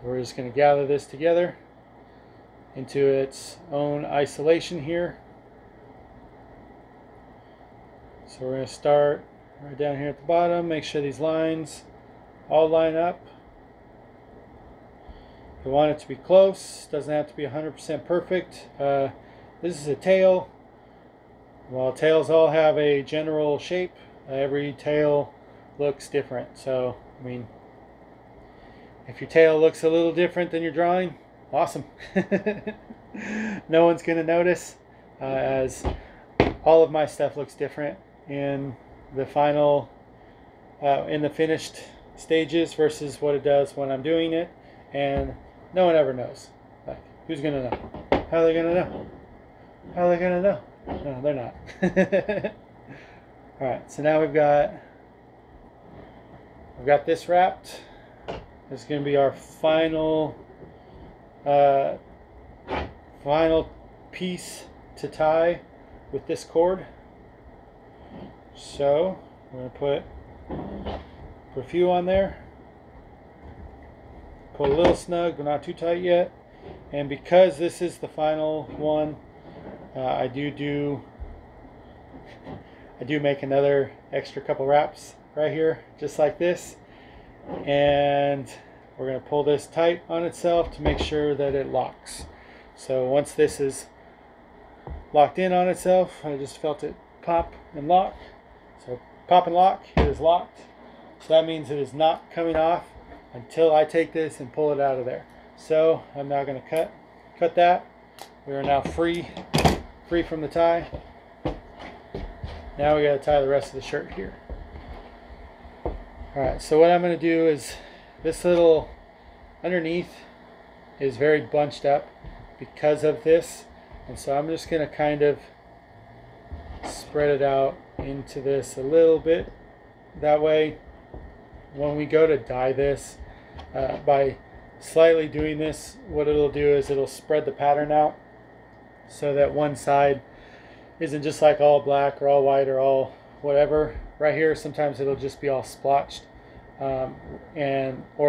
We're just going to gather this together into its own isolation here. So we're going to start right down here at the bottom, make sure these lines all line up. You want it to be close, doesn't have to be 100% perfect. This is a tail. While tails all have a general shape, every tail looks different. So, I mean, if your tail looks a little different than your drawing, awesome. No one's going to notice, as all of my stuff looks different in the final, in the finished stages versus what it does when I'm doing it, and no one ever knows. Like, who's going to know? How are they going to know? How are they going to know? No, they're not. Alright, so now we've got this wrapped. This is going to be our final piece to tie with this cord. So we're going to put a few on there. Pull a little snug, but not too tight yet. And because this is the final one, I do make another extra couple wraps right here, just like this. And we're going to pull this tight on itself to make sure that it locks. So once this is locked in on itself, I just felt it pop and lock. So pop and lock, it is locked. So that means it is not coming off until I take this and pull it out of there. So I'm now going to cut that. We are now free from the tie. Now we got to tie the rest of the shirt here. Alright, so what I'm going to do is, this little underneath is very bunched up because of this, and so I'm just going to kind of spread it out into this a little bit. That way, when we go to dye this, by slightly doing this, what it'll do is it'll spread the pattern out so that one side isn't just like all black or all white or all whatever. Right here, sometimes it'll just be all splotched, or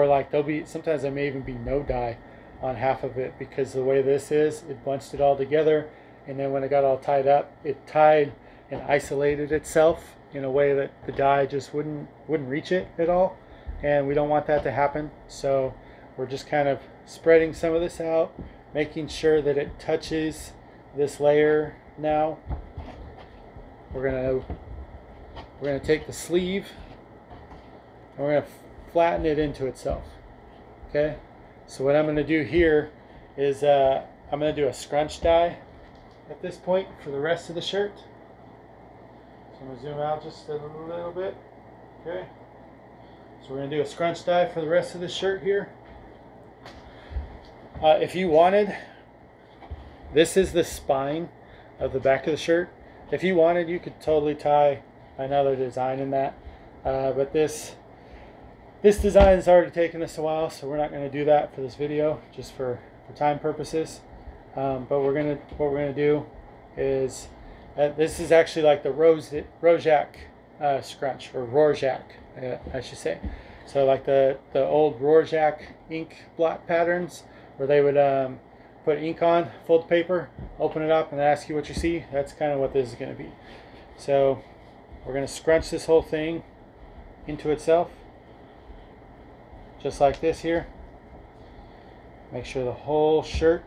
like sometimes there may even be no dye on half of it, because the way this is, it bunched it all together, and then when it got all tied up, it tied and isolated itself in a way that the dye just wouldn't reach it at all, and we don't want that to happen. So we're just kind of spreading some of this out, making sure that it touches this layer. Now we're gonna take the sleeve and we're gonna flatten it into itself. Okay, so what I'm gonna do here is I'm gonna do a scrunch dye at this point for the rest of the shirt. So I'm gonna zoom out just a little bit. Okay, so we're gonna do a scrunch dye for the rest of the shirt here. If you wanted, this is the spine of the back of the shirt. If you wanted, you could totally tie another design in that, but this design has already taken us a while, so we're not going to do that for this video, just for time purposes. But what we're gonna do is, this is actually like the Rorschach scrunch, or Rorschach, I should say. So like the old Rorschach ink blot patterns, where they would put ink on, fold paper, open it up, and ask you what you see. That's kind of what this is going to be. So we're going to scrunch this whole thing into itself, just like this here. Make sure the whole shirt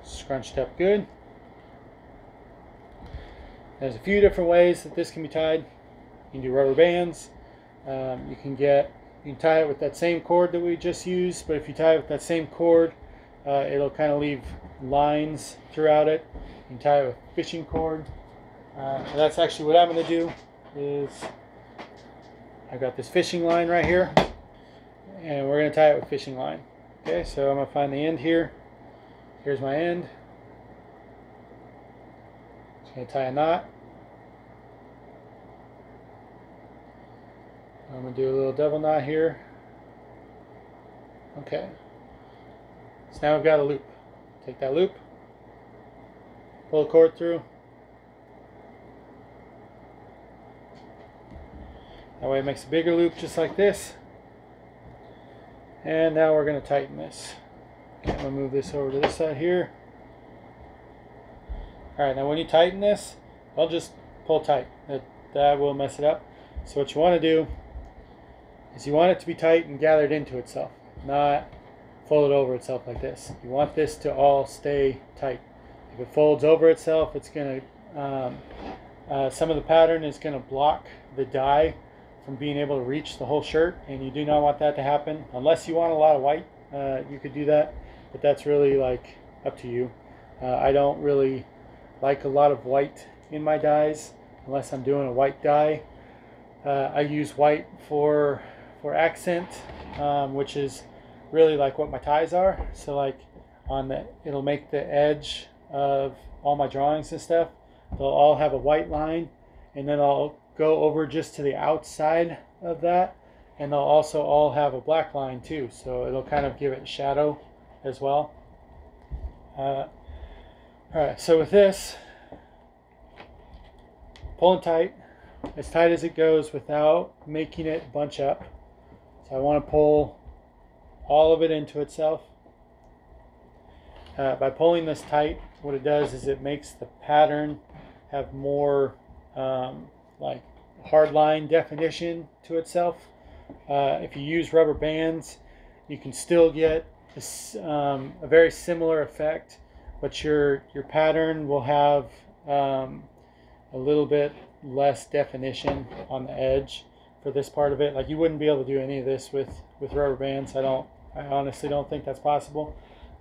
scrunched up good. There's a few different ways that this can be tied. You can do rubber bands. You can tie it with that same cord that we just used, but if you tie it with that same cord, it'll kind of leave lines throughout it. You can tie it with fishing cord. And that's actually what I'm going to do. Is I've got this fishing line right here, and we're going to tie it with fishing line. Okay, so I'm going to find the end here. Here's my end. Just going to tie a knot. I'm going to do a little double knot here. Okay. So now we've got a loop. Take that loop, pull the cord through. That way it makes a bigger loop just like this. And now we're going to tighten this. Okay, I'm going to move this over to this side here. Alright, now when you tighten this, I'll just pull tight. That will mess it up. So what you want to do is you want it to be tight and gathered into itself, not fold it over itself like this. You want this to all stay tight. If it folds over itself, it's going to, some of the pattern is going to block the dye from being able to reach the whole shirt, and you do not want that to happen. Unless you want a lot of white, you could do that, but that's really like up to you. I don't really like a lot of white in my dyes unless I'm doing a white dye. I use white for accent, which is really like what my ties are. So like it'll make the edge of all my drawings and stuff, they'll all have a white line, and then I'll go over just to the outside of that, and they'll also all have a black line too, so it'll kind of give it shadow as well. Alright, so with this, pulling tight as it goes without making it bunch up. So I want to pull all of it into itself. By pulling this tight, what it does is it makes the pattern have more like hard line definition to itself. If you use rubber bands, you can still get this, a very similar effect, but your pattern will have a little bit less definition on the edge for this part of it. Like you wouldn't be able to do any of this with rubber bands. I honestly don't think that's possible.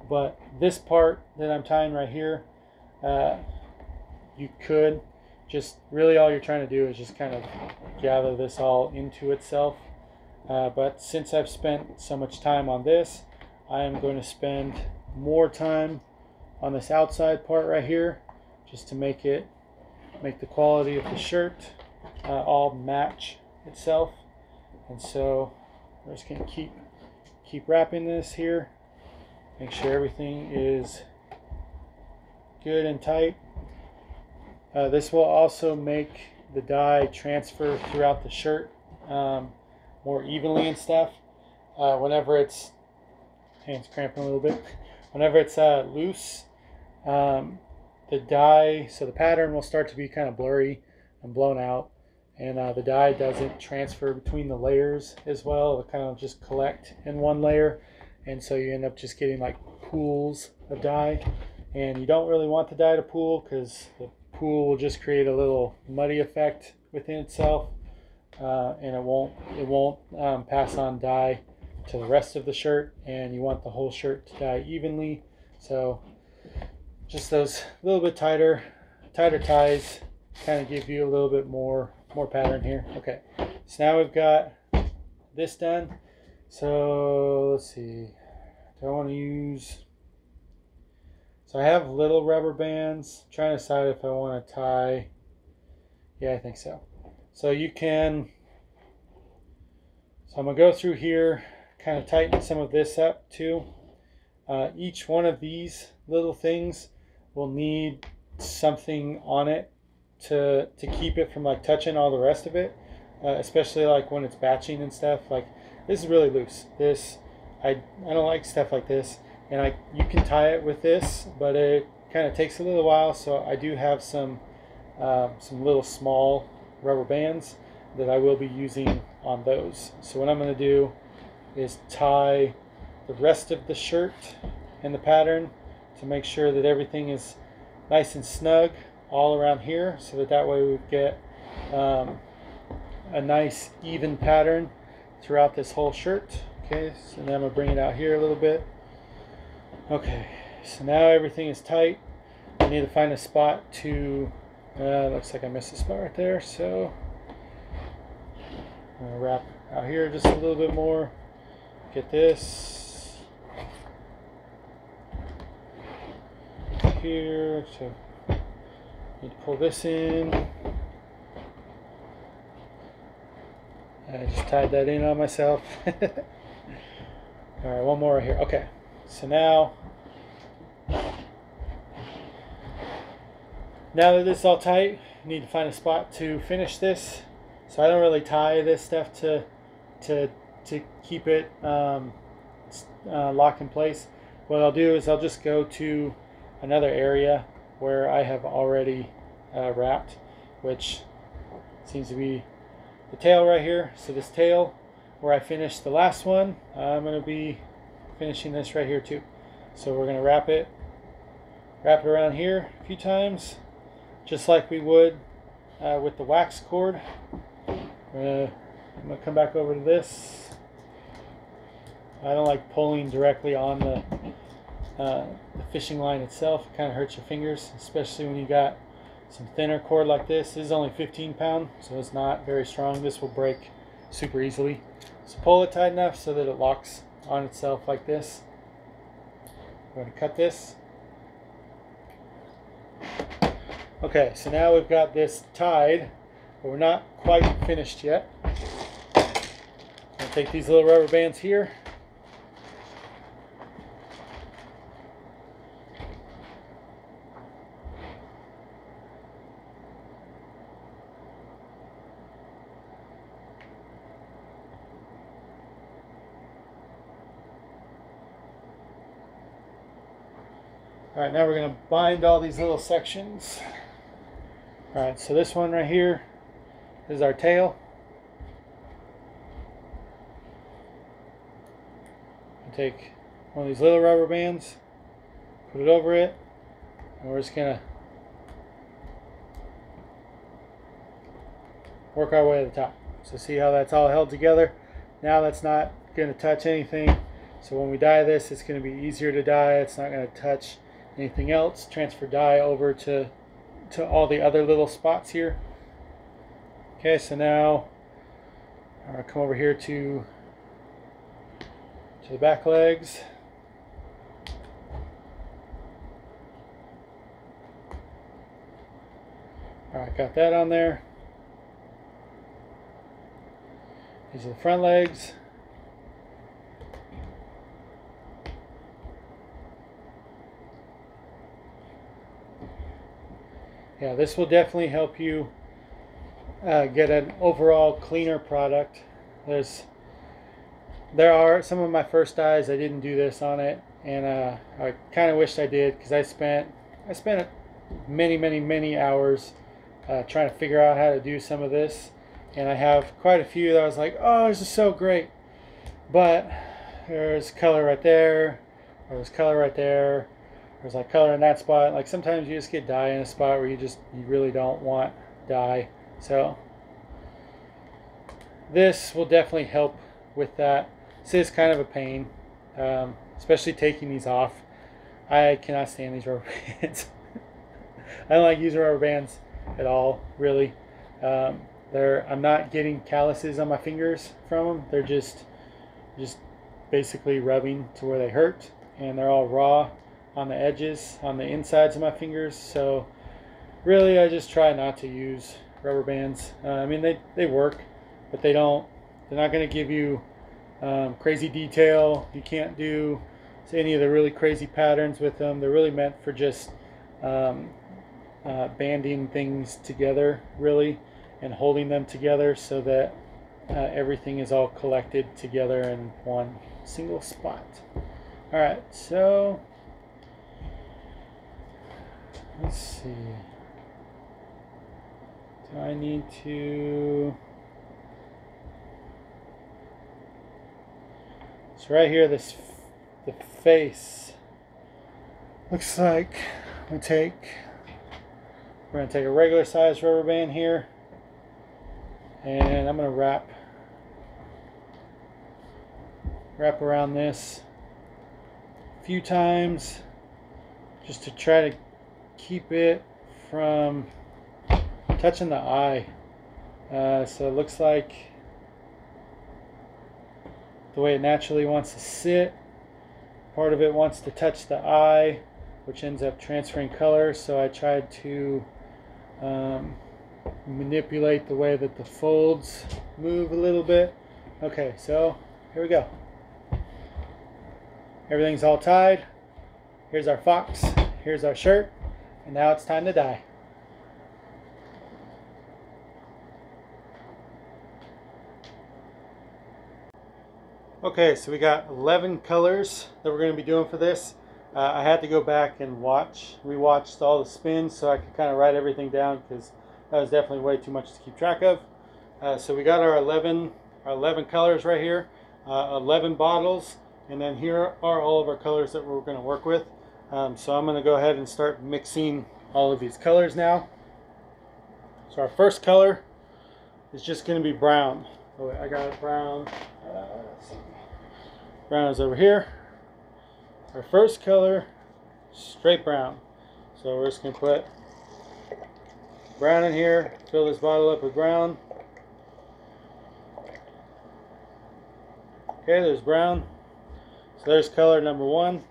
But this part that I'm tying right here, you could just really, all you're trying to do is just kind of gather this all into itself. But since I've spent so much time on this, I am going to spend more time on this outside part right here, just to make the quality of the shirt all match itself. And so we're just going to keep wrapping this here, make sure everything is good and tight. This will also make the dye transfer throughout the shirt more evenly and stuff. Whenever it's, hands cramping a little bit, whenever it's loose, the dye, so the pattern will start to be kind of blurry and blown out, and the dye doesn't transfer between the layers as well. It'll kind of just collect in one layer, and so you end up just getting like pools of dye, and you don't really want the dye to pool, because the pool will just create a little muddy effect within itself, and it won't pass on dye to the rest of the shirt, and you want the whole shirt to dye evenly. So just those little bit tighter ties kind of give you a little bit more pattern here. Okay, so now we've got this done. So let's see, do I want to use, so I have little rubber bands. I'm trying to decide if I want to tie, yeah, I think so. So you can, so I'm going to go through here, kind of tighten some of this up too. Each one of these little things will need something on it to keep it from like touching all the rest of it, especially like when it's batching and stuff. Like this is really loose. This, I don't like stuff like this, and you can tie it with this, but it kind of takes a little while. So I do have some little small rubber bands that I will be using on those. So what I'm going to do is tie the rest of the shirt and the pattern to make sure that everything is nice and snug all around here, so that way we get a nice even pattern throughout this whole shirt. Okay, so now I'm going to bring it out here a little bit. Okay, so now everything is tight. I need to find a spot to, looks like I missed a spot right there, so I'm going to wrap out here just a little bit more. Get this here, so need to pull this in. I just tied that in on myself. Alright, one more right here. Okay, so now that this is all tight, you need to find a spot to finish this. So I don't really tie this stuff to keep it locked in place. What I'll do is I'll just go to another area where I have already wrapped, which seems to be the tail right here. So this tail, where I finished the last one, I'm going to be finishing this right here too. So we're going to wrap it around here a few times, just like we would with the wax cord. I'm going to come back over to this. I don't like pulling directly on the fishing line itself. It kind of hurts your fingers, especially when you got some thinner cord like this. This is only 15 pound, so it's not very strong. This will break super easily. So pull it tight enough so that it locks on itself like this. I'm going to cut this. Okay, so now we've got this tied, but we're not quite finished yet. I'll take these little rubber bands here. Alright, now we're going to bind all these little sections. Alright, so this one right here is our tail. Take one of these little rubber bands, put it over it, and we're just going to work our way to the top. So see how that's all held together? Now that's not going to touch anything. So when we dye this, it's going to be easier to dye. It's not going to touch anything else. Transfer dye over to all the other little spots here. Okay, so now I'm going to come over here to the back legs. Alright, got that on there. These are the front legs. Yeah, this will definitely help you get an overall cleaner product. There are some of my first dyes, I didn't do this on it, and I kind of wished I did, because I spent many hours trying to figure out how to do some of this, and I have quite a few that I was like, oh, this is so great, but there's color right there, or there's color right there, there's like color in that spot. Like sometimes you just get dye in a spot where you really don't want dye. So this will definitely help with that. This is kind of a pain, especially taking these off. I cannot stand these rubber bands. I don't like using rubber bands at all, really. I'm not getting calluses on my fingers from them. They're just basically rubbing to where they hurt, and they're all raw on the edges, on the insides of my fingers. So really, I just try not to use rubber bands. I mean, they work, but they're not going to give you crazy detail. You can't do any of the really crazy patterns with them. They're really meant for just banding things together, really, and holding them together so that everything is all collected together in one single spot. Alright, so let's see. Do I need to... So right here, the face looks like we're going to take a regular size rubber band here, and I'm going to wrap around this a few times just to try to keep it from touching the eye. So it looks like the way it naturally wants to sit, part of it wants to touch the eye, which ends up transferring color. So I tried to manipulate the way that the folds move a little bit. Okay, so here we go. Everything's all tied. Here's our fox, here's our shirt, and now it's time to dye. Okay, so we got 11 colors that we're going to be doing for this. I had to go back and rewatched all the spins so I could kind of write everything down because that was definitely way too much to keep track of. So we got our 11 colors right here, 11 bottles, and then here are all of our colors that we're going to work with. So I'm going to go ahead and start mixing all of these colors now. So our first color is just going to be brown. Oh wait, I got it brown. Let's see. Brown is over here. Our first color, straight brown. So we're just going to put brown in here, fill this bottle up with brown. Okay, there's brown. So there's color number one.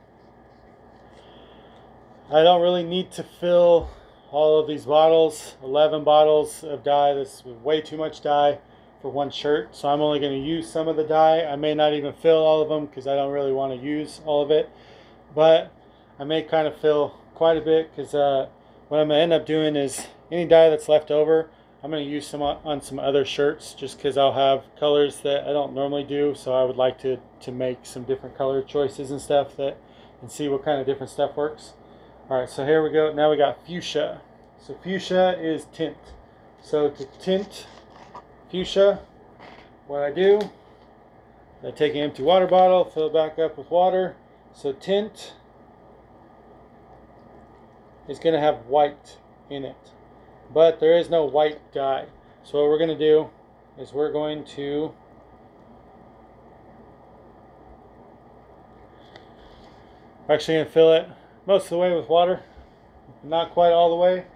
I don't really need to fill all of these bottles, 11 bottles of dye. This is way too much dye for one shirt, so I'm only going to use some of the dye. I may not even fill all of them because I don't really want to use all of it, but I may kind of fill quite a bit because what I'm going to end up doing is any dye that's left over, I'm going to use some on some other shirts just because I'll have colors that I don't normally do, so I would like to make some different color choices and stuff and see what kind of different stuff works. Alright, so here we go. Now we got fuchsia. So fuchsia is tint. So to tint fuchsia, what I do, I take an empty water bottle, fill it back up with water. So tint is going to have white in it, but there is no white dye. So what we're going to do is we're going to actually going to fill it most of the way with water, not quite all the way.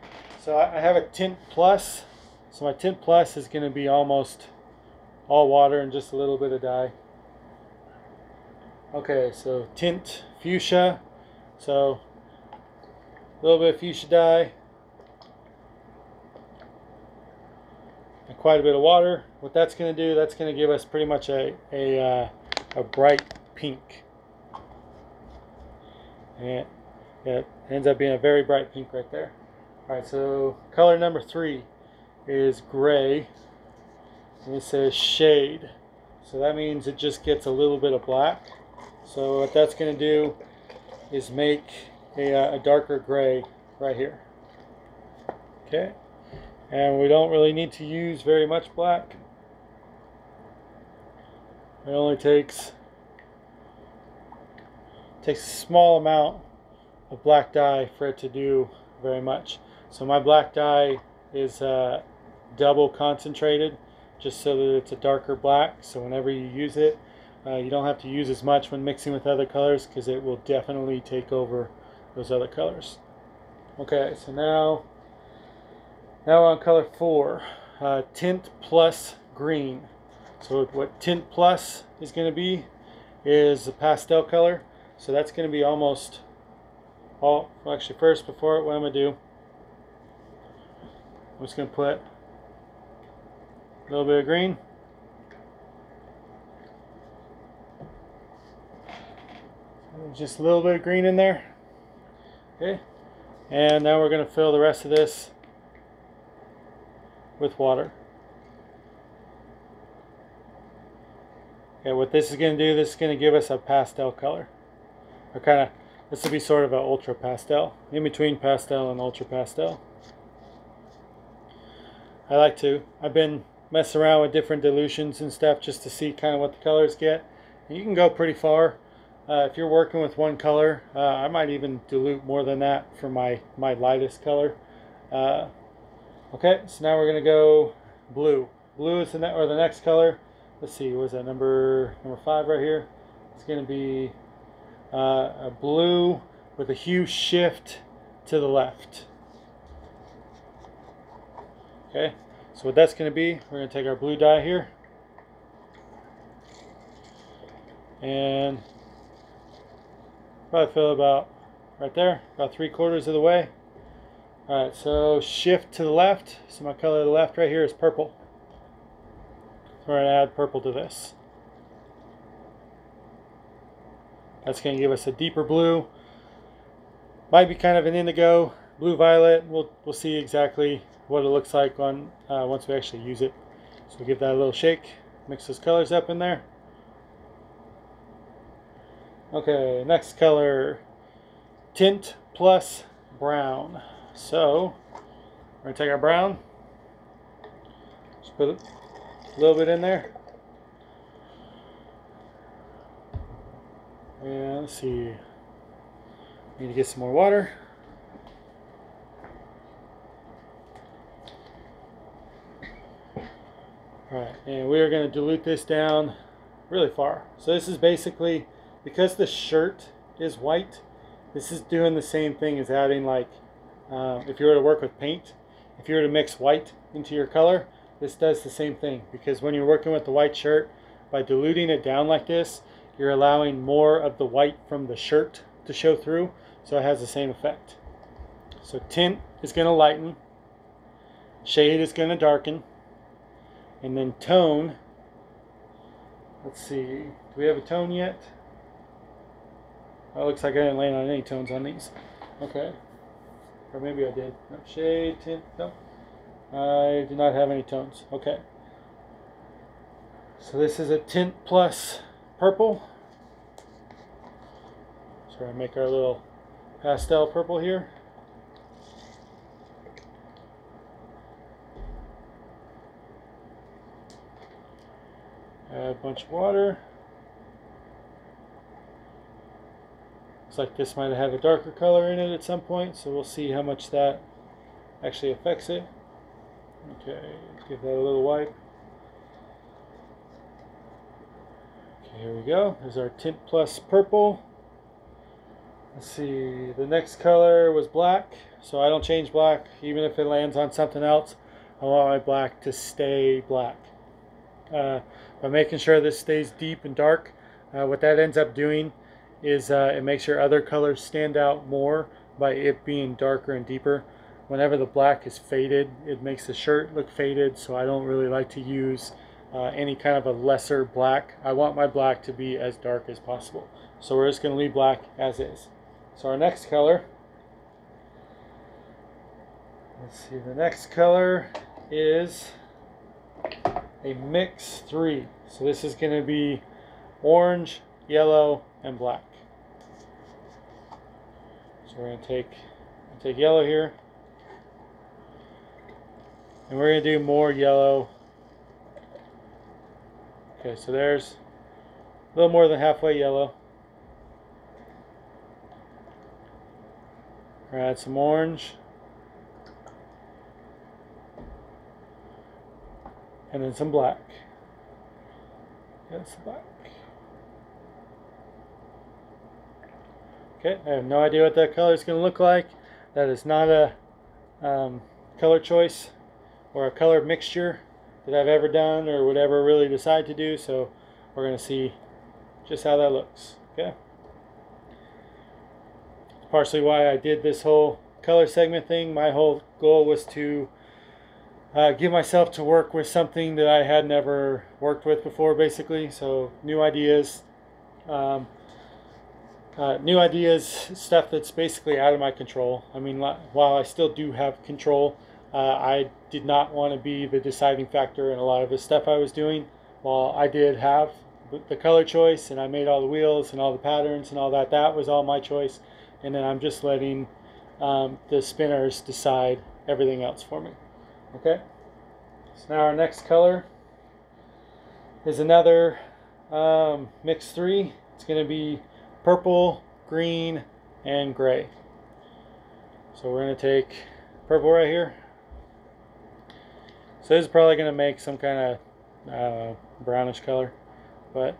So I have a tint plus. So my tint plus is going to be almost all water and just a little bit of dye. Okay, so tint fuchsia. So a little bit of fuchsia dye and quite a bit of water. What that's going to do, that's going to give us pretty much a bright pink. And it ends up being a very bright pink right there. Alright, so color number 3 is gray, and it says shade. So that means it just gets a little bit of black. So what that's going to do is make a darker gray right here. Okay, and we don't really need to use very much black. It only takes a small amount of black dye for it to do very much. So my black dye is double concentrated just so that it's a darker black, so whenever you use it you don't have to use as much when mixing with other colors because it will definitely take over those other colors. Okay, so now we're on color 4, tint plus green. So what tint plus is going to be is a pastel color. So that's going to be almost all, actually first, before what I'm going to do, I'm just going to put a little bit of green. Just a little bit of green in there. Okay. And now we're going to fill the rest of this with water. Okay, what this is going to do, this is going to give us a pastel color. Or kind of, this will be sort of an ultra pastel, in between pastel and ultra pastel. I've been messing around with different dilutions and stuff just to see kind of what the colors get. And you can go pretty far. If you're working with one color, I might even dilute more than that for my lightest color. Okay, so now we're going to go blue. Blue is the next color. Let's see, what is that, number 5 right here? It's going to be a blue with a hue shift to the left. Okay, so what that's going to be, we're going to take our blue dye here and probably fill about right there, about 3/4 of the way. Alright, so shift to the left. So my color to the left right here is purple. So we're going to add purple to this. That's going to give us a deeper blue. Might be kind of an indigo, blue violet. We'll see exactly what it looks like on once we actually use it. So give that a little shake. Mix those colors up in there. Okay, next color, tint plus brown. So we're gonna take our brown, just put a little bit in there, and let's see, need to get some more water. Alright, and we are going to dilute this down really far. So this is basically, because the shirt is white, this is doing the same thing as adding, like, if you were to work with paint, if you were to mix white into your color, this does the same thing. Because when you're working with the white shirt, by diluting it down like this, you're allowing more of the white from the shirt to show through, so it has the same effect. So tint is going to lighten, shade is going to darken, and then tone, let's see, do we have a tone yet? Oh, it looks like I didn't land on any tones on these. Okay. Or maybe I did. No, shade, tint, no. I do not have any tones. Okay. So this is a tint plus purple. So we're going to make our little pastel purple here. Add a bunch of water. Looks like this might have had a darker color in it at some point, so we'll see how much that actually affects it. Okay, let's give that a little wipe. Okay, here we go. There's our tint plus purple. Let's see, the next color was black, so I don't change black. Even if it lands on something else, I want my black to stay black. By making sure this stays deep and dark, what that ends up doing is it makes your other colors stand out more by it being darker and deeper. Whenever the black is faded, it makes the shirt look faded, so I don't really like to use any kind of a lesser black. I want my black to be as dark as possible. So we're just going to leave black as is. So our next color, let's see, the next color is a mix 3. So this is going to be orange, yellow, and black. So we're going to take yellow here, and we're going to do more yellow. Okay, so there's a little more than halfway yellow. We're going to add some orange, and then some black. That's black. Okay, I have no idea what that color is going to look like. That is not a color choice or a color mixture that I've ever done or would ever really decide to do, so we're going to see just how that looks. Okay. Partially why I did this whole color segment thing. My whole goal was to give myself to work with something that I had never worked with before, basically. So new ideas, stuff that's basically out of my control. I mean, while I still do have control, I did not want to be the deciding factor in a lot of the stuff I was doing. While I did have the color choice, and I made all the wheels and all the patterns and all that, that was all my choice. And then I'm just letting the spinners decide everything else for me. Okay, so now our next color is another mix 3. It's going to be purple, green, and gray. So we're going to take purple right here. So this is probably going to make some kind of brownish color, but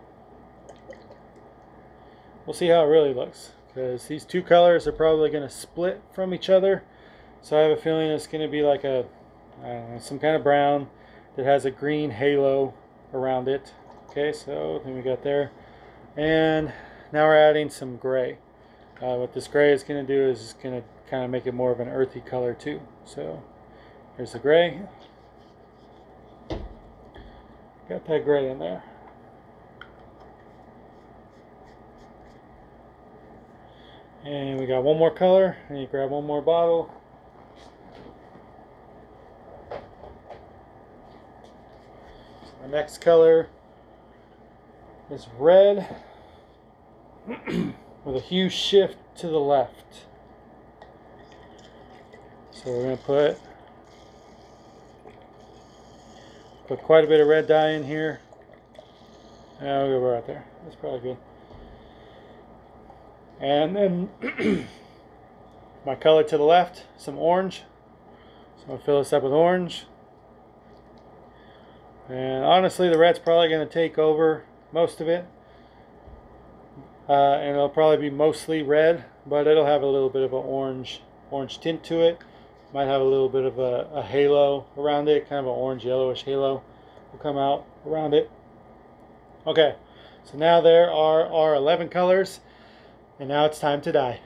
we'll see how it really looks, because these two colors are probably going to split from each other. So I have a feeling it's going to be like a some kind of brown that has a green halo around it. Okay, so then we got there, and now we're adding some gray. What this gray is going to do is it's going to kind of make it more of an earthy color too. So here's the gray. Got that gray in there. And we got one more color, and you grab one more bottle. Our next color is red. with a huge shift to the left. So we're going to put quite a bit of red dye in here. I'll go right there. That's probably good. And then my color to the left, some orange. So I'm going to fill this up with orange. And honestly, the red's probably going to take over most of it. And it'll probably be mostly red, but it'll have a little bit of an orange tint to it. Might have a little bit of a halo around it, kind of an orange yellowish halo will come out around it. Okay, so now there are our 11 colors, and now it's time to dye.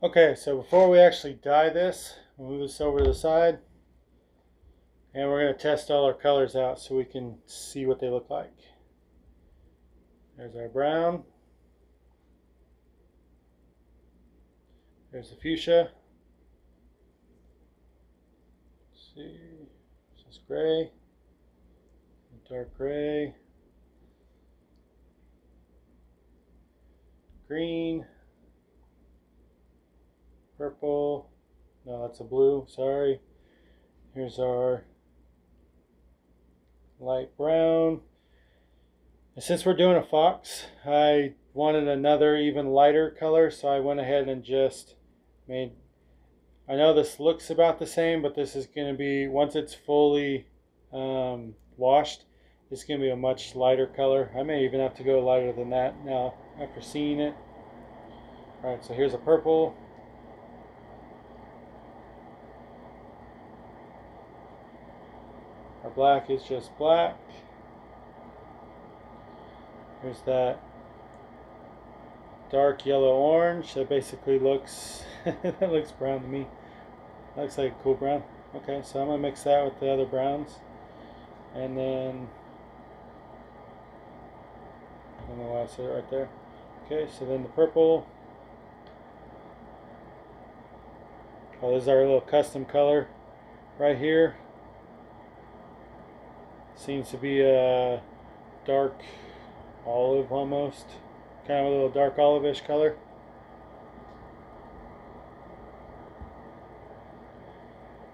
Okay, so before we actually dye this, we'll move this over to the side, and we're going to test all our colors out so we can see what they look like. There's our brown. There's the fuchsia. Let's see, this is gray, dark gray, green, purple, no, that's a blue, sorry. Here's our light brown. And since we're doing a fox, I wanted another even lighter color, so I went ahead and just made, I know this looks about the same, but this is going to be, once it's fully washed, it's going to be a much lighter color. I may even have to go lighter than that now after seeing it. Alright, so here's a purple. Our black is just black. Here's that dark yellow orange that basically looks that looks brown to me. That looks like a cool brown. Okay, so I'm gonna mix that with the other browns, and then I don't know why I said it right there. Okay, so then the purple. Oh, this is our little custom color right here. Seems to be a dark olive almost, kind of a little dark olive-ish color.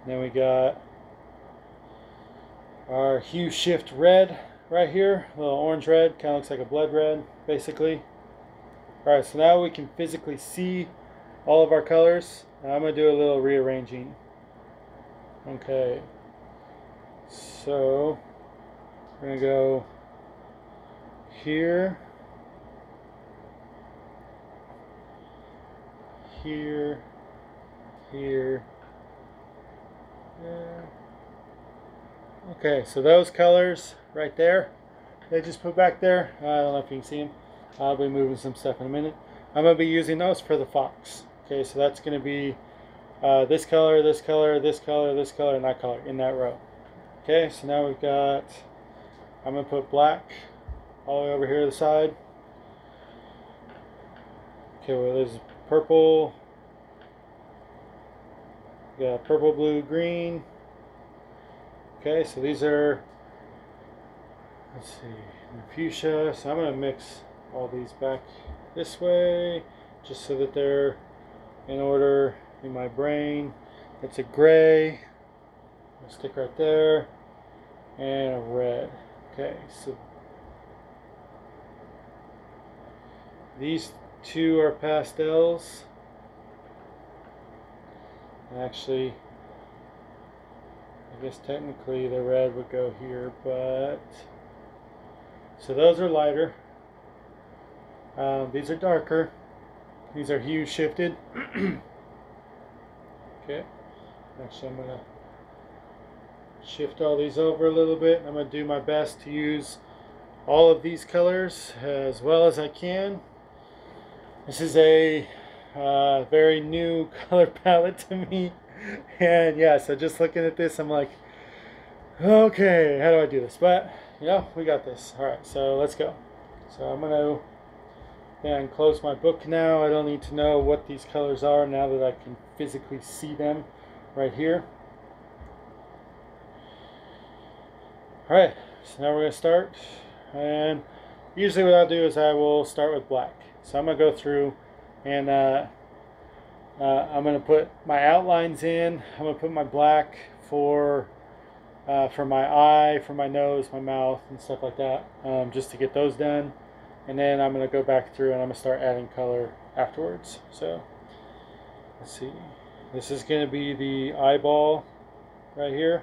Then we got our hue shift red right here, a little orange red, kind of looks like a blood red basically. Alright, so now we can physically see all of our colors. I'm going to do a little rearranging. Okay, so we're going to go here, here, here, there. Okay, so those colors right there, they just put back there. I don't know if you can see them. I'll be moving some stuff in a minute. I'm going to be using those for the fox. Okay, so that's going to be this color, this color, this color, this color, and that color in that row. Okay, so now we've got, I'm going to put black all the way over here to the side. Okay, well there's purple. We got purple, blue, green. Okay, so these are, let's see, fuchsia. So I'm going to mix all these back this way, just so that they're in order in my brain. It's a gray. I'll stick right there, and a red. Okay, so these two are pastels. Actually, I guess technically the red would go here, but so those are lighter. These are darker. These are hue shifted. Okay, actually I'm gonna shift all these over a little bit. I'm gonna do my best to use all of these colors as well as I can. This is a very new color palette to me, and yeah, so just looking at this I'm like, okay, how do I do this? But you know, we got this. Alright, so let's go. So I'm gonna then close my book now. I don't need to know what these colors are now that I can physically see them right here. Alright, so now we're going to start, and usually what I'll do is I will start with black. So I'm going to go through and I'm going to put my outlines in. I'm going to put my black for my eye, for my nose, my mouth, and stuff like that, just to get those done. And then I'm going to go back through and I'm going to start adding color afterwards. So let's see. This is going to be the eyeball right here.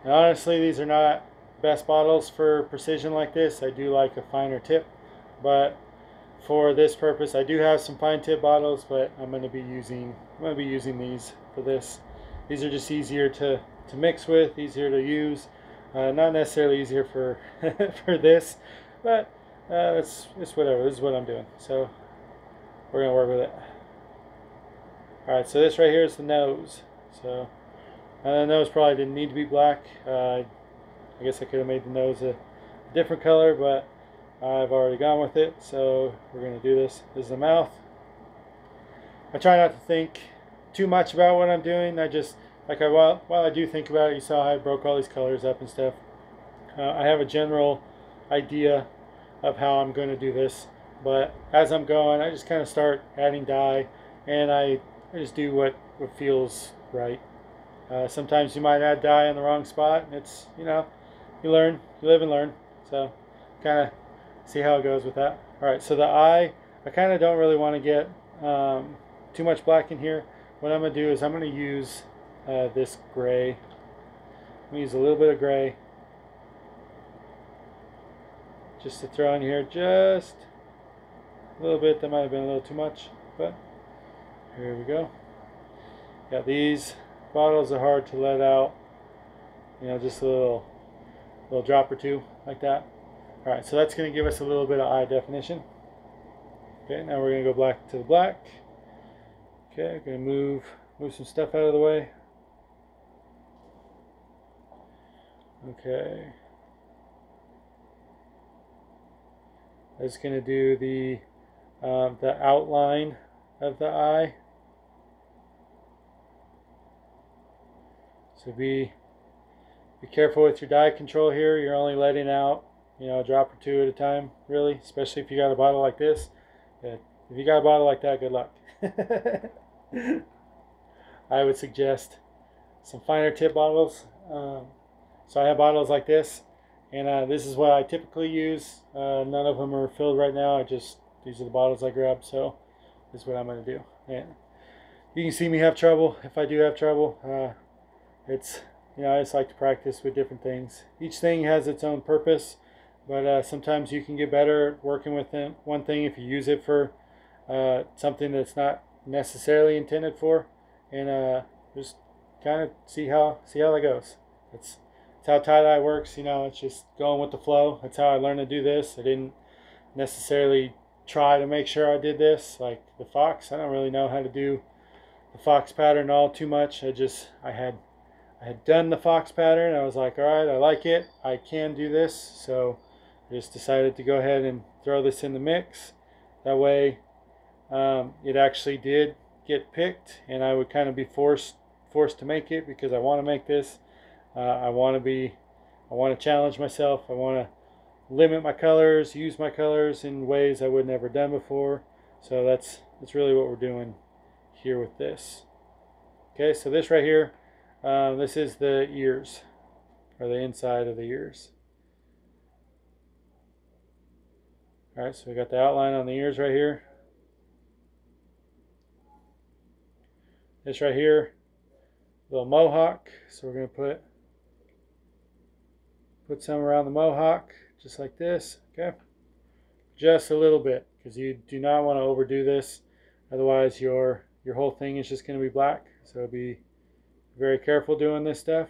And honestly, these are not best bottles for precision like this. I do like a finer tip, but for this purpose, I do have some fine tip bottles, but I'm going to be using these for this. These are just easier to mix with, easier to use. Not necessarily easier for for this, but it's whatever. This is what I'm doing, so we're gonna work with it. All right, so this right here is the nose. So the nose probably didn't need to be black. I guess I could have made the nose a different color, but I've already gone with it. So we're gonna do this. This is the mouth. I try not to think too much about what I'm doing. I just while I do think about it, you saw how I broke all these colors up and stuff. I have a general idea of how I'm going to do this, but as I'm going, I just kind of start adding dye, and I just do what feels right. Sometimes you might add dye in the wrong spot, and it's, you learn, you live and learn. So kind of see how it goes with that. All right, so the eye, I kind of don't really want to get too much black in here. What I'm going to do is I'm going to use this gray. I'm going to use a little bit of gray just to throw in here, just a little bit. That might have been a little too much, but here we go. Yeah, these bottles are hard to let out, just a little drop or two like that. All right, so that's going to give us a little bit of eye definition. Okay, now we're going to go black to the black. Okay, I'm going to move some stuff out of the way. Okay. I'm just going to do the outline of the eye. So be careful with your dye control here. You're only letting out, a drop or two at a time, really, especially if you got a bottle like this. If you got a bottle like that, good luck. I would suggest some finer tip bottles. So I have bottles like this, and this is what I typically use. None of them are filled right now. These are the bottles I grabbed, so this is what I'm going to do. And you can see me have trouble. If I do have trouble, it's, I just like to practice with different things. Each thing has its own purpose, but sometimes you can get better at working with one thing if you use it for something that's not necessarily intended for, and just kind of see how that goes. It's how tie-dye works. It's just going with the flow. That's how I learned to do this. I didn't necessarily try to make sure I did this like the fox. I don't really know how to do the fox pattern all too much. I had done the fox pattern. I was like, all right, I like it, I can do this, so I just decided to go ahead and throw this in the mix. That way it actually did get picked, and I would kind of be forced to make it because I want to make this. I want to challenge myself. I want to limit my colors, use my colors in ways I would never done before. So that's really what we're doing here with this. Okay, so this right here, this is the ears, or the inside of the ears. All right, so we got the outline on the ears right here. This right here, little mohawk. So we're going to put some around the mohawk, just like this. Okay, just a little bit, because you do not want to overdo this. Otherwise, your whole thing is just going to be black. So be very careful doing this stuff.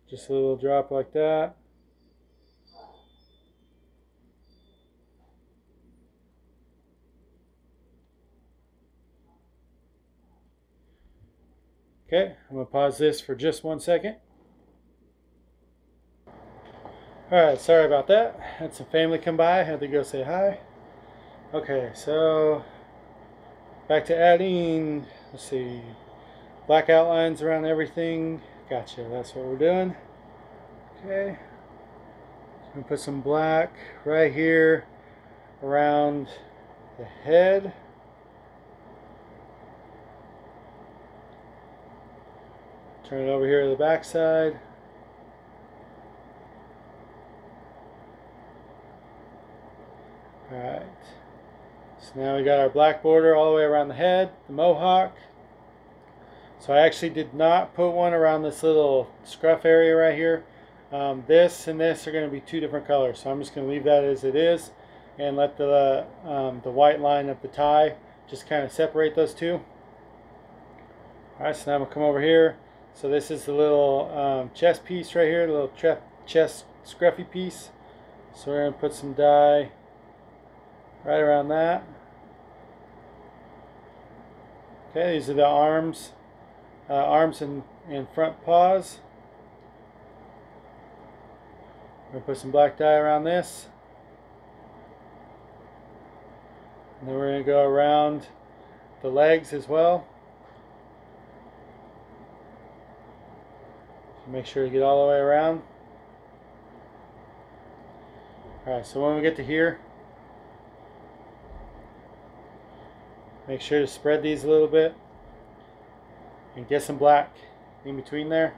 Just a little drop like that. Okay, I'm going to pause this for just 1 second. Alright, sorry about that. Had some family come by. I had to go say hi. Okay, so back to adding, let's see, black outlines around everything. Gotcha, that's what we're doing. Okay. So I'm gonna put some black right here around the head. Turn it over here to the back side. Alright. So now we got our black border all the way around the head, the mohawk. So I actually did not put one around this little scruff area right here. This and this are going to be two different colors, so I'm just going to leave that as it is and let the white line of the tie just kind of separate those two. Alright, so now I'm going to come over here. So this is the little chest piece right here, the little chest scruffy piece. So we're going to put some dye right around that. Okay, these are the arms and front paws. We're going to put some black dye around this. And then we're going to go around the legs as well. Make sure to get all the way around. Alright, so when we get to here, make sure to spread these a little bit and get some black in between there.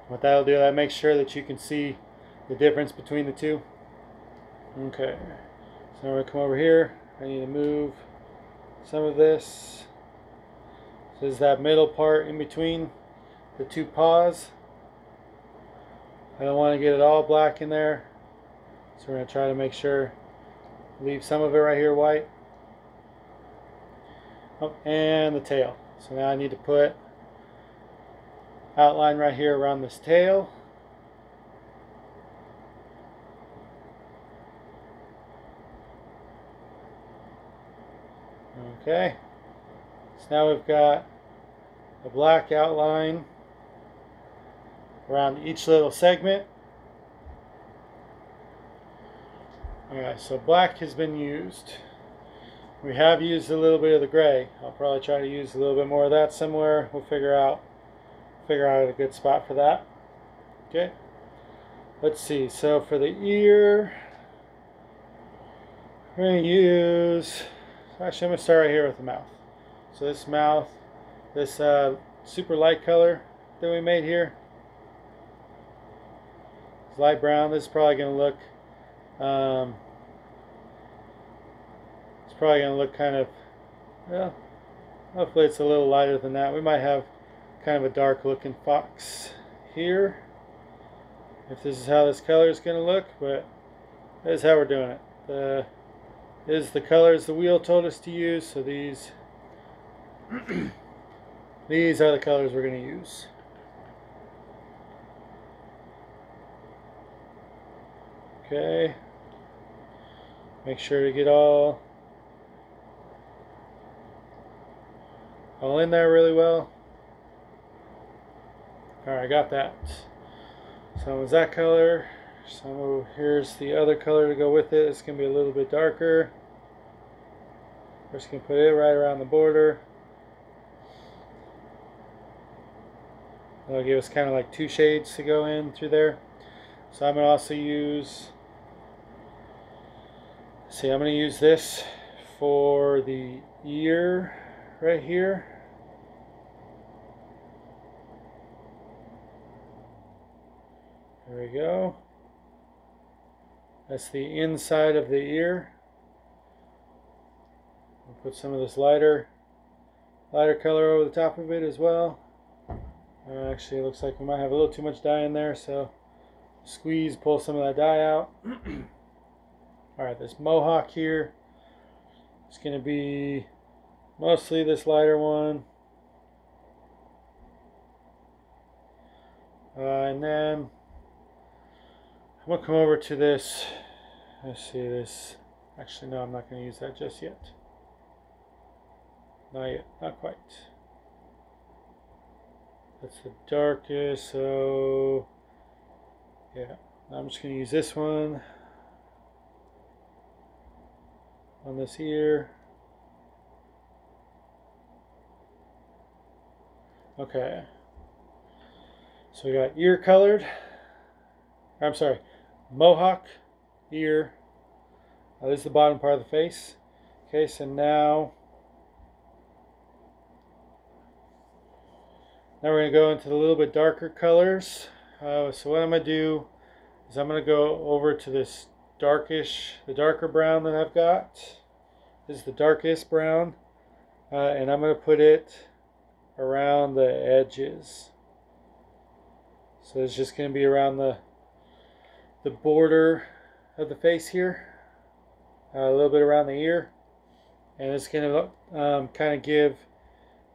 What that'll do, that makes sure that you can see the difference between the two. Okay, so now we're going to come over here. I need to move some of this. So this is that middle part in between the two paws. I don't want to get it all black in there, so we're going to try to make sure, leave some of it right here white. Oh, and the tail. So now I need to put outline right here around this tail. Okay, so now we've got a black outline around each little segment. Alright, so black has been used. We have used a little bit of the gray. I'll probably try to use a little bit more of that somewhere. We'll figure out a good spot for that. Okay, let's see. So for the ear, we're going to use, actually I'm going to start right here with the mouth. So this mouth, this super light color that we made here, it's light brown. This is probably going to look kind of, well, hopefully it's a little lighter than that. We might have kind of a dark looking fox here, if this is how this color is going to look, but this is how we're doing it. This is the colors the wheel told us to use, so these these are the colors we're going to use. Okay, make sure to get all in there really well. Alright, I got that. So is that color. So here's the other color to go with it. It's going to be a little bit darker. We're just going to put it right around the border. That'll give us kind of like two shades to go in through there. So I'm going to also use, see, I'm going to use this for the ear right here. There we go. That's the inside of the ear. We'll put some of this lighter color over the top of it as well. Actually, it looks like we might have a little too much dye in there, so squeeze, pull some of that dye out. Alright, this mohawk here is going to be mostly this lighter one. And then I'm going to come over to this. Let's see this. Actually, no, I'm not going to use that just yet. Not yet. Not quite. That's the darkest, so yeah. I'm just going to use this one on this ear. Okay. So we got ear colored. I'm sorry, mohawk, ear. This is the bottom part of the face. Okay, so now we're going to go into the little bit darker colors. So what I'm going to do is I'm going to go over to this the darker brown that I've got. This is the darkest brown. And I'm going to put it around the edges. So it's just going to be around the border of the face here. A little bit around the ear. And it's going to kind of give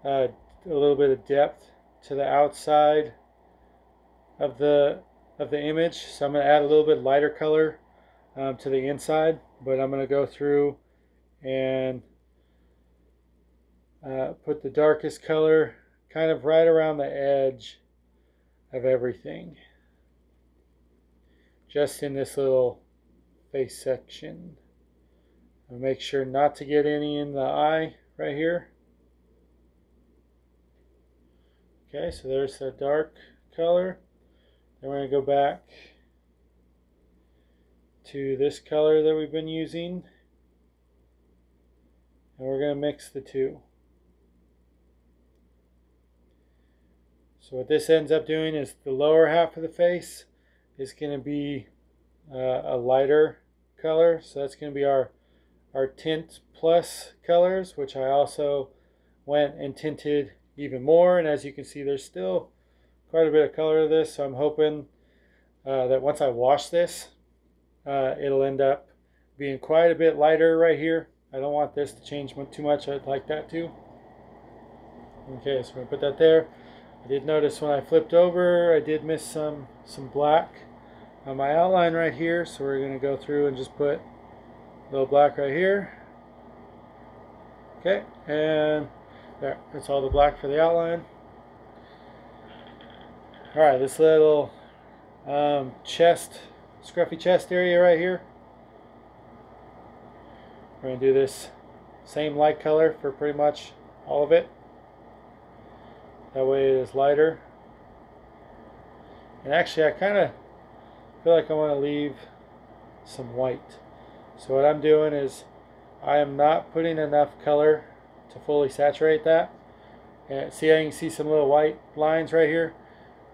a little bit of depth to the outside of the image. So I'm going to add a little bit lighter color to the inside, but I'm going to go through and put the darkest color kind of right around the edge of everything, just in this little face section. I'll make sure not to get any in the eye right here. Okay, so there's the dark color. Then we're going to go back to this color that we've been using, and we're going to mix the two. So what this ends up doing is the lower half of the face is going to be a lighter color. So that's going to be our tint plus colors, which I also went and tinted even more. And as you can see, there's still quite a bit of color to this. So I'm hoping that once I wash this, it'll end up being quite a bit lighter right here. I don't want this to change too much. I'd like that too. Okay, so we're going to put that there. I did notice when I flipped over, I did miss some black on my outline right here. So we're going to go through and just put a little black right here. Okay, and there, that's all the black for the outline. Alright, this little scruffy chest area right here. We're going to do this same light color for pretty much all of it. That way it is lighter. And actually I kind of feel like I want to leave some white. So what I'm doing is I am not putting enough color to fully saturate that. And see how you can see some little white lines right here?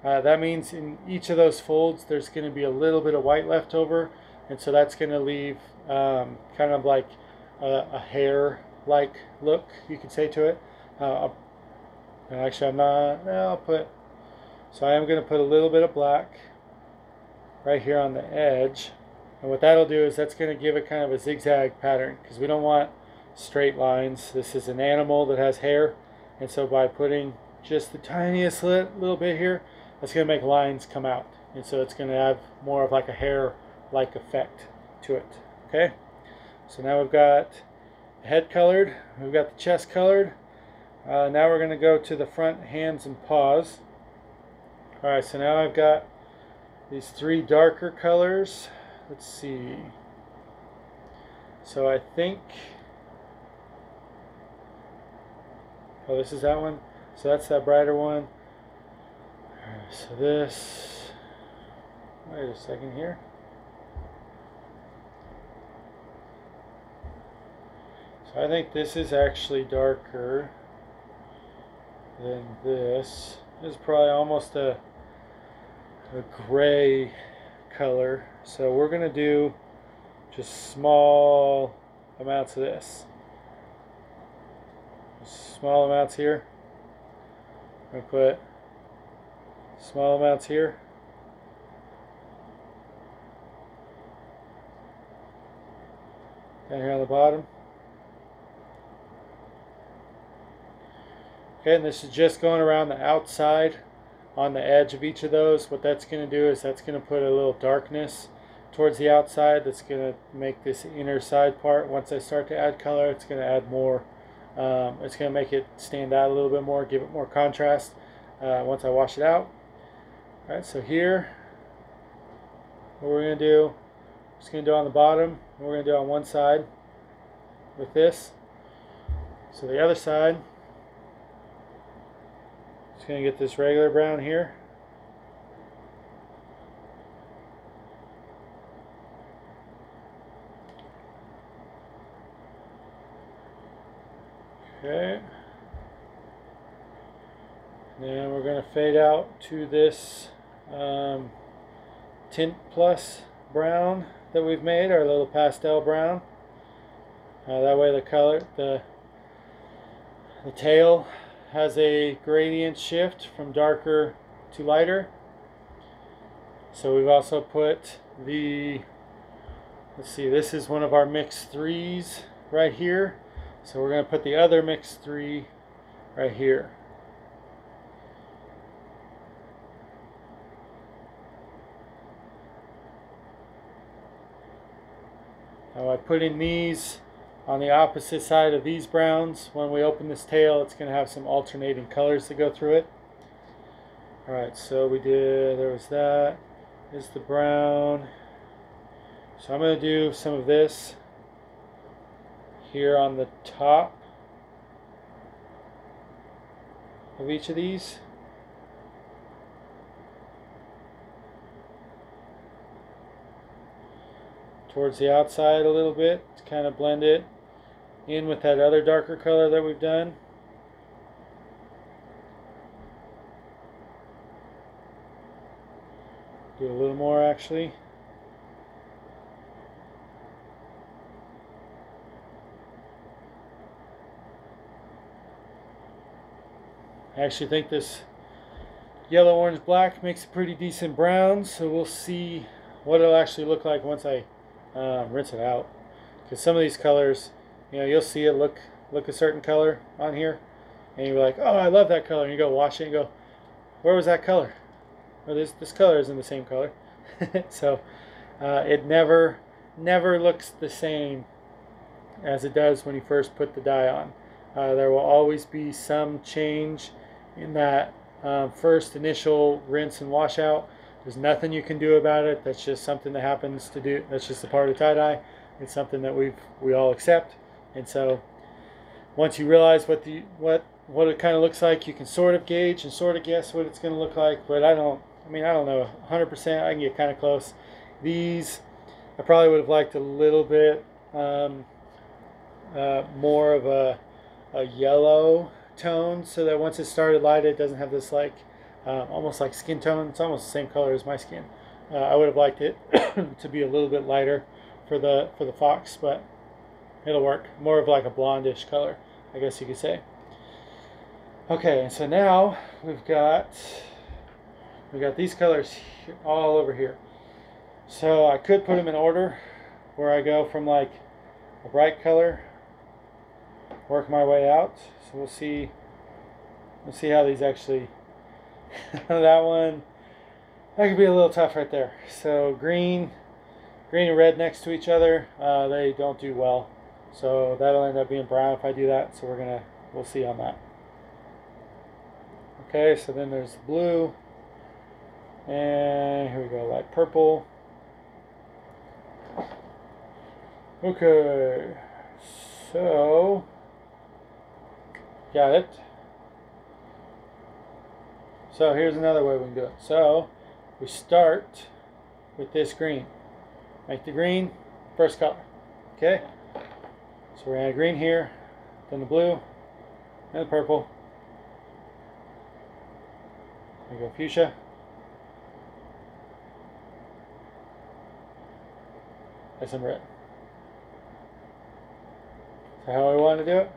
That means in each of those folds there's going to be a little bit of white left over, and so that's going to leave kind of like a hair-like look, you could say, to it. Actually, I'm not. So I am going to put a little bit of black right here on the edge, and what that'll do is that's going to give it kind of a zigzag pattern, because we don't want straight lines. This is an animal that has hair, and so by putting just the tiniest little bit here, that's going to make lines come out, and so it's going to have more of like a hair-like effect to it. Okay, so now we've got the head colored, we've got the chest colored. Now we're going to go to the front, hands, and paws. Alright, so now I've got these three darker colors. Let's see. So I think, oh, this is that one. So that's that brighter one. Alright, so this, wait a second here. So I think this is actually darker than this. This is probably almost a gray color. So we're going to do just small amounts of this. Small amounts here. I'm going to put small amounts here. Down here on the bottom. Okay, and this is just going around the outside on the edge of each of those. What that's going to do is that's going to put a little darkness towards the outside. That's going to make this inner side part, once I start to add color, it's going to add more. It's going to make it stand out a little bit more, give it more contrast once I wash it out. Alright, so here, what we're going to do, just going to do on the bottom, and we're going to do on one side with this. So the other side, Just going to get this regular brown here. Okay. Then we're going to fade out to this Tint Plus brown that we've made, our little pastel brown. That way the tail has a gradient shift from darker to lighter. So we've also put the, let's see, this is one of our mix 3s right here. So we're going to put the other mix 3 right here. Now by putting these on the opposite side of these browns, when we open this tail, it's going to have some alternating colors that go through it. Alright, so there was that. Here's the brown. So I'm going to do some of this here on the top of each of these. Towards the outside a little bit to kind of blend it in with that other darker color that we've done. Do a little more actually. I actually think this yellow, orange, black makes a pretty decent brown, so we'll see what it'll actually look like once I rinse it out. Because some of these colors, you'll see it look a certain color on here, and you're like, oh, I love that color, and you go wash it and go, where was that color? Well, this color isn't the same color. So it never looks the same as it does when you first put the dye on. There will always be some change in that first initial rinse and wash out. There's nothing you can do about it. That's just something that happens to do. That's just a part of tie-dye. It's something that we all accept. And so once you realize what it kind of looks like, you can sort of gauge and sort of guess what it's going to look like. But I don't know 100%. I can get kind of close. These I probably would have liked a little bit more of a yellow tone, so that once it started light, it doesn't have this like almost like skin tone. It's almost the same color as my skin. I would have liked it to be a little bit lighter for the fox, but it'll work. More of like a blondish color, I guess you could say. Okay, so now we've got these colors all over here. So I could put them in order, where I go from like a bright color, work my way out. So we'll see how these actually that could be a little tough right there. So green and red next to each other, they don't do well, so that'll end up being brown if I do that. So we'll see on that. Okay, so then there's blue, and here we go, light purple. Okay, so got it. So here's another way we can do it. So we start with this green. Make the green first color. Okay? So we're going to add green here, then the blue, and the purple. We go fuchsia. And some red. So how we want to do it?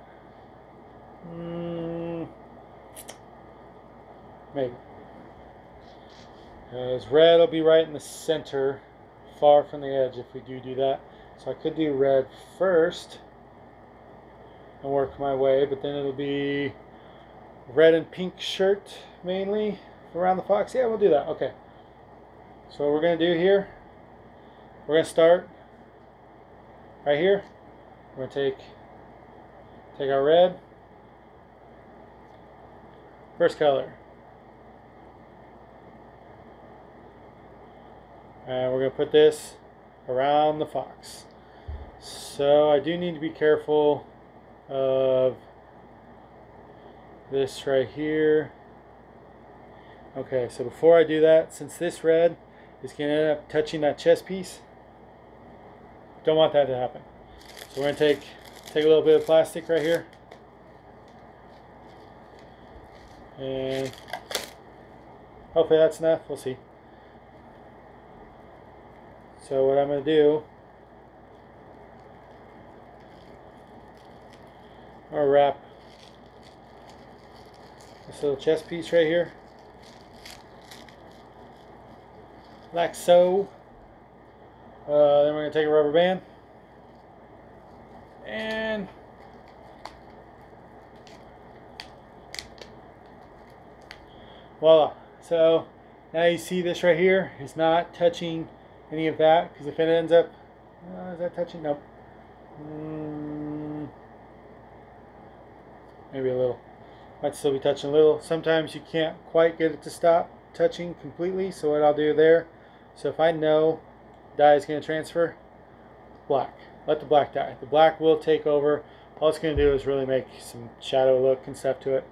Maybe. Because red will be right in the center, far from the edge if we do that. So I could do red first and work my way, but then it'll be red and pink shirt mainly around the fox. Yeah, we'll do that. Okay. So what we're going to do here, we're going to start right here. We're going to take our red, first color. And we're going to put this around the fox. So I do need to be careful of this right here. Okay, so before I do that, since this red is going to end up touching that chest piece, don't want that to happen. So we're going to take a little bit of plastic right here, and hopefully that's enough. We'll see. So what I'm going to do, I'm going to wrap this little chest piece right here, like so. Then we're going to take a rubber band and voila. So now you see this right here is not touching any of that, because if it ends up, is that touching? Nope. Maybe a little. Might still be touching a little. Sometimes you can't quite get it to stop touching completely, so what I'll do there, so if I know dye is going to transfer, black. Let the black dye. The black will take over. All it's going to do is really make some shadow look and stuff to it.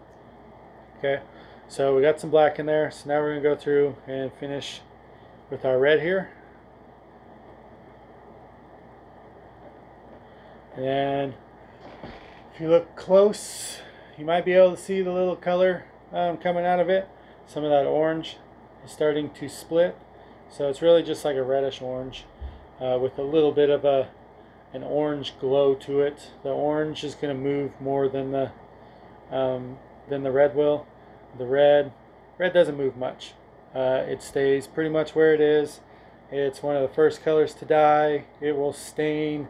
Okay, so we got some black in there, so now we're going to go through and finish with our red here. And if you look close, you might be able to see the little color coming out of it. Some of that orange is starting to split, so it's really just like a reddish orange with a little bit of an orange glow to it. The orange is going to move more than the red will. The red doesn't move much. It stays pretty much where it is. It's one of the first colors to dye. It will stain.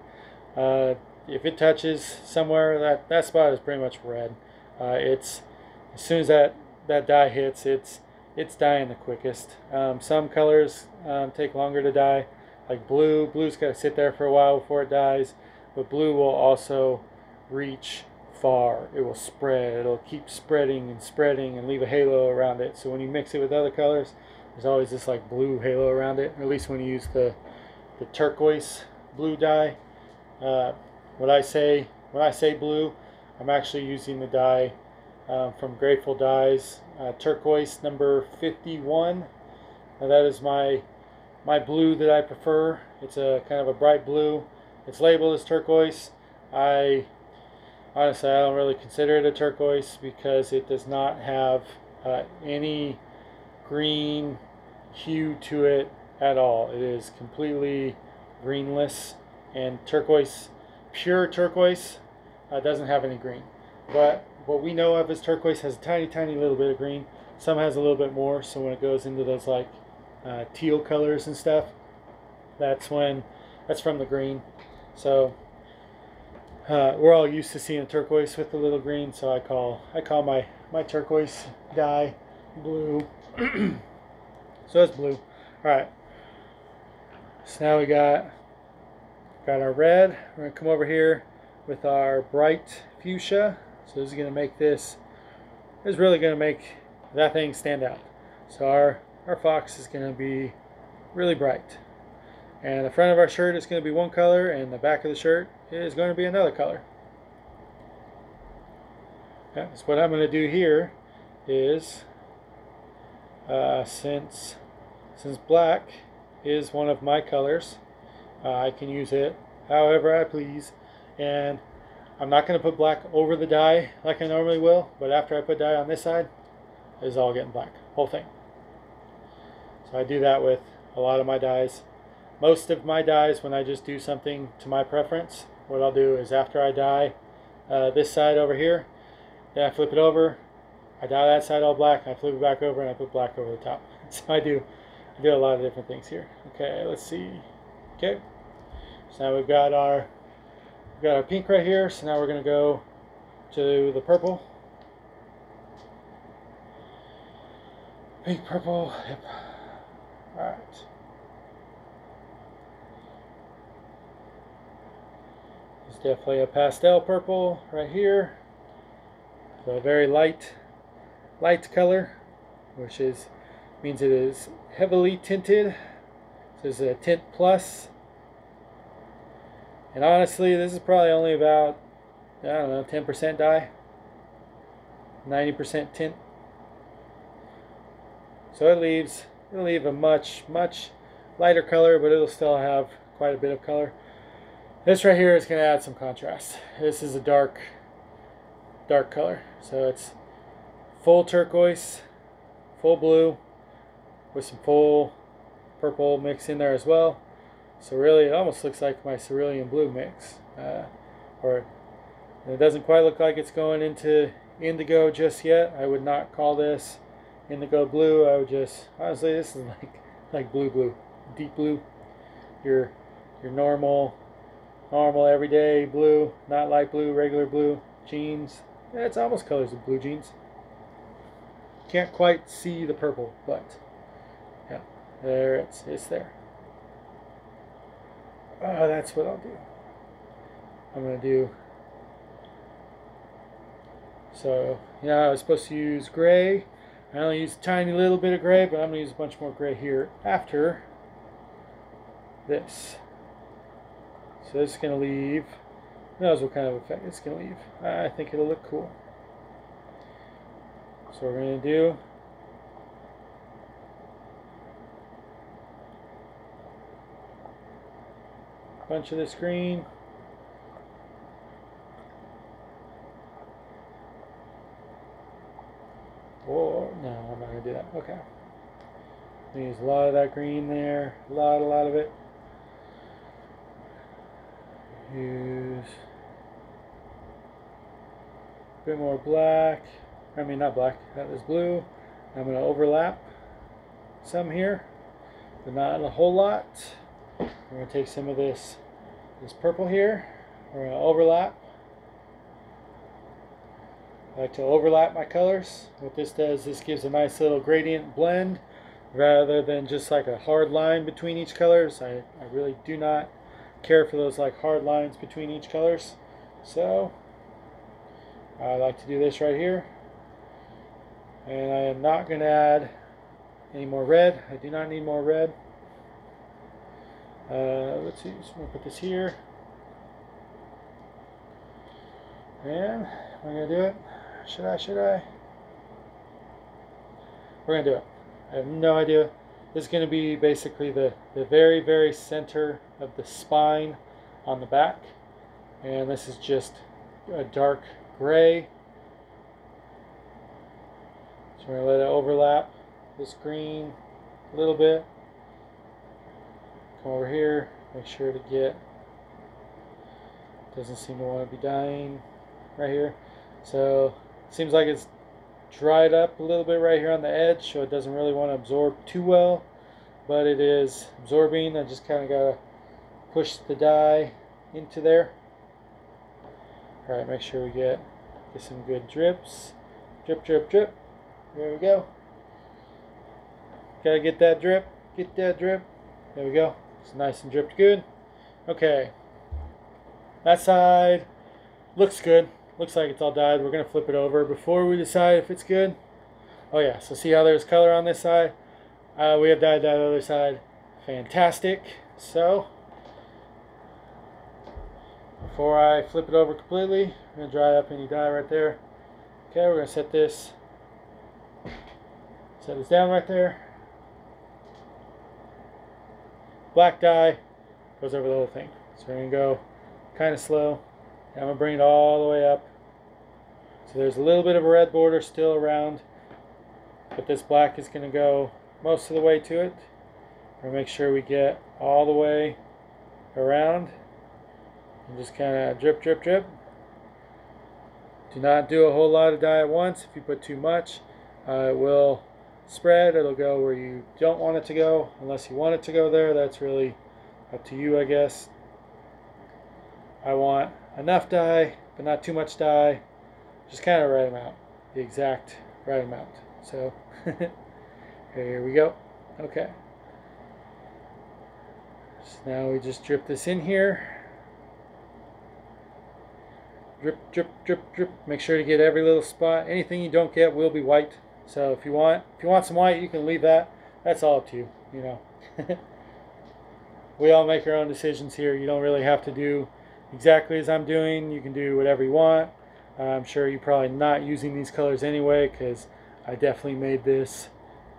If it touches somewhere, that spot is pretty much red. It's as soon as that dye hits, it's dyeing the quickest. Some colors take longer to dye, like blue. Blue's got to sit there for a while before it dyes, but blue will also reach far. It will spread. It'll keep spreading and spreading and leave a halo around it. So when you mix it with other colors, there's always this like blue halo around it. Or at least when you use the turquoise blue dye. When I say blue, I'm actually using the dye from Grateful Dyes, turquoise number 51. Now that is my blue that I prefer. It's a kind of a bright blue. It's labeled as turquoise. Honestly, I don't really consider it a turquoise because it does not have any green hue to it at all. It is completely greenless, and turquoise, pure turquoise, doesn't have any green. But what we know of as turquoise has a tiny little bit of green. Some has a little bit more, so when it goes into those like teal colors and stuff, that's from the green. So we're all used to seeing turquoise with the little green, so I call my turquoise dye blue. So it's blue. All right. So now we got our red. We're gonna come over here with our bright fuchsia. So this is gonna make this is really gonna make that thing stand out. So our fox is gonna be really bright. And the front of our shirt is going to be one color, and the back of the shirt is going to be another color. Okay, so what I'm going to do here is, since black is one of my colors, I can use it however I please. And I'm not going to put black over the dye like I normally will, but after I put dye on this side, it's all getting black, whole thing. So I do that with a lot of my dyes. Most of my dyes, when I just do something to my preference, what I'll do is after I dye this side over here, then I flip it over, I dye that side all black, I flip it back over, and I put black over the top. So I do a lot of different things here. Okay, let's see. Okay, so now we've got our pink right here. So now we're going to go to the purple. Pink, purple, yep. All right. It's definitely a pastel purple right here. So a very light color, which means it is heavily tinted. So this is a tint plus. And honestly, this is probably only about, I don't know, 10% dye, 90% tint. So it'll leave a much lighter color, but it'll still have quite a bit of color. This right here is going to add some contrast. This is a dark color, so it's full turquoise, full blue, with some full purple mix in there as well. So really it almost looks like my cerulean blue mix, or it doesn't quite look like it's going into indigo just yet. I would not call this indigo blue. I would just, honestly, this is like blue, deep blue, your normal everyday blue, not light blue, regular blue jeans. Yeah, it's almost colors of blue jeans. Can't quite see the purple, but yeah, there it's there. Oh, that's what I'll do. I'm gonna do. So yeah, I was supposed to use gray. I only used a tiny little bit of gray, but I'm gonna use a bunch more gray here after this. So this is gonna leave. Who knows what kind of effect it's gonna leave? I think it'll look cool. So we're gonna do a bunch of this green. Or no, I'm not gonna do that. Okay. Use a lot of that green there. A lot of it. Use a bit more black. I mean, not black. That was blue. I'm gonna overlap some here, but not a whole lot. We're gonna take some of this purple here. We're gonna overlap. I like to overlap my colors. What this does, this gives a nice little gradient blend rather than just like a hard line between each colors. I really do not care for those like hard lines between each colors. So I like to do this right here. And I am not going to add any more red. I do not need more red. Let's see, just going to put this here. And I'm going to do it. Should I? We're going to do it. I have no idea. This is going to be basically the very center of the spine on the back. And this is just a dark gray. So we're going to let it overlap this green a little bit. Come over here. Make sure to get, doesn't seem to want to be dying right here. So seems like it's dried up a little bit right here on the edge, so it doesn't really want to absorb too well, but it is absorbing. I just kind of got to push the dye into there. Alright, make sure we get some good drips. Drip. There we go. Gotta get that drip. There we go. It's nice and dripped good. Okay. That side looks good. Looks like it's all dyed. We're going to flip it over before we decide if it's good. Oh yeah, so see how there's color on this side? We have dyed that other side. Fantastic. So, before I flip it over completely, I'm going to dry up any dye right there. Okay, we're going to set this down right there. Black dye goes over the whole thing. So we're going to go kind of slow. I'm going to bring it all the way up. So there's a little bit of a red border still around, but this black is going to go most of the way to it. We'll make sure we get all the way around and just kind of drip. Do not do a whole lot of dye at once. If you put too much, it will spread. It'll go where you don't want it to go, unless you want it to go there. That's really up to you, I guess. I want enough dye, but not too much dye. Just kind of right amount, the exact right amount. So here we go. Okay. So now we just drip this in here. Drip. Make sure to get every little spot. Anything you don't get will be white. So if you want some white, you can leave that. That's all up to you. You know. We all make our own decisions here. You don't really have to do exactly as I'm doing. You can do whatever you want. I'm sure you're probably not using these colors anyway, because I definitely made this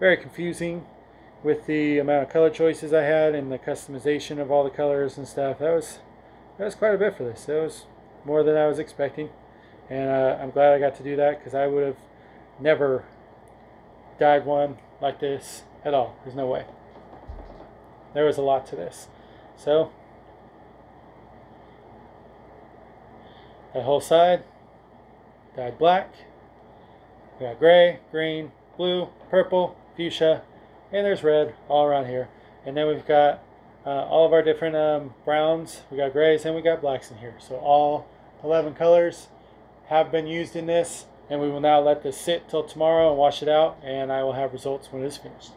very confusing with the amount of color choices I had and the customization of all the colors and stuff. That was quite a bit for this. That was more than I was expecting, and I'm glad I got to do that, because I would have never dyed one like this at all. There's no way. There was a lot to this. So that whole side dyed black. We got gray, green, blue, purple, fuchsia, and there's red all around here. And then we've got all of our different browns. We got grays and we got blacks in here. So all 11 colors have been used in this, and we will now let this sit till tomorrow and wash it out, and I will have results when it is finished.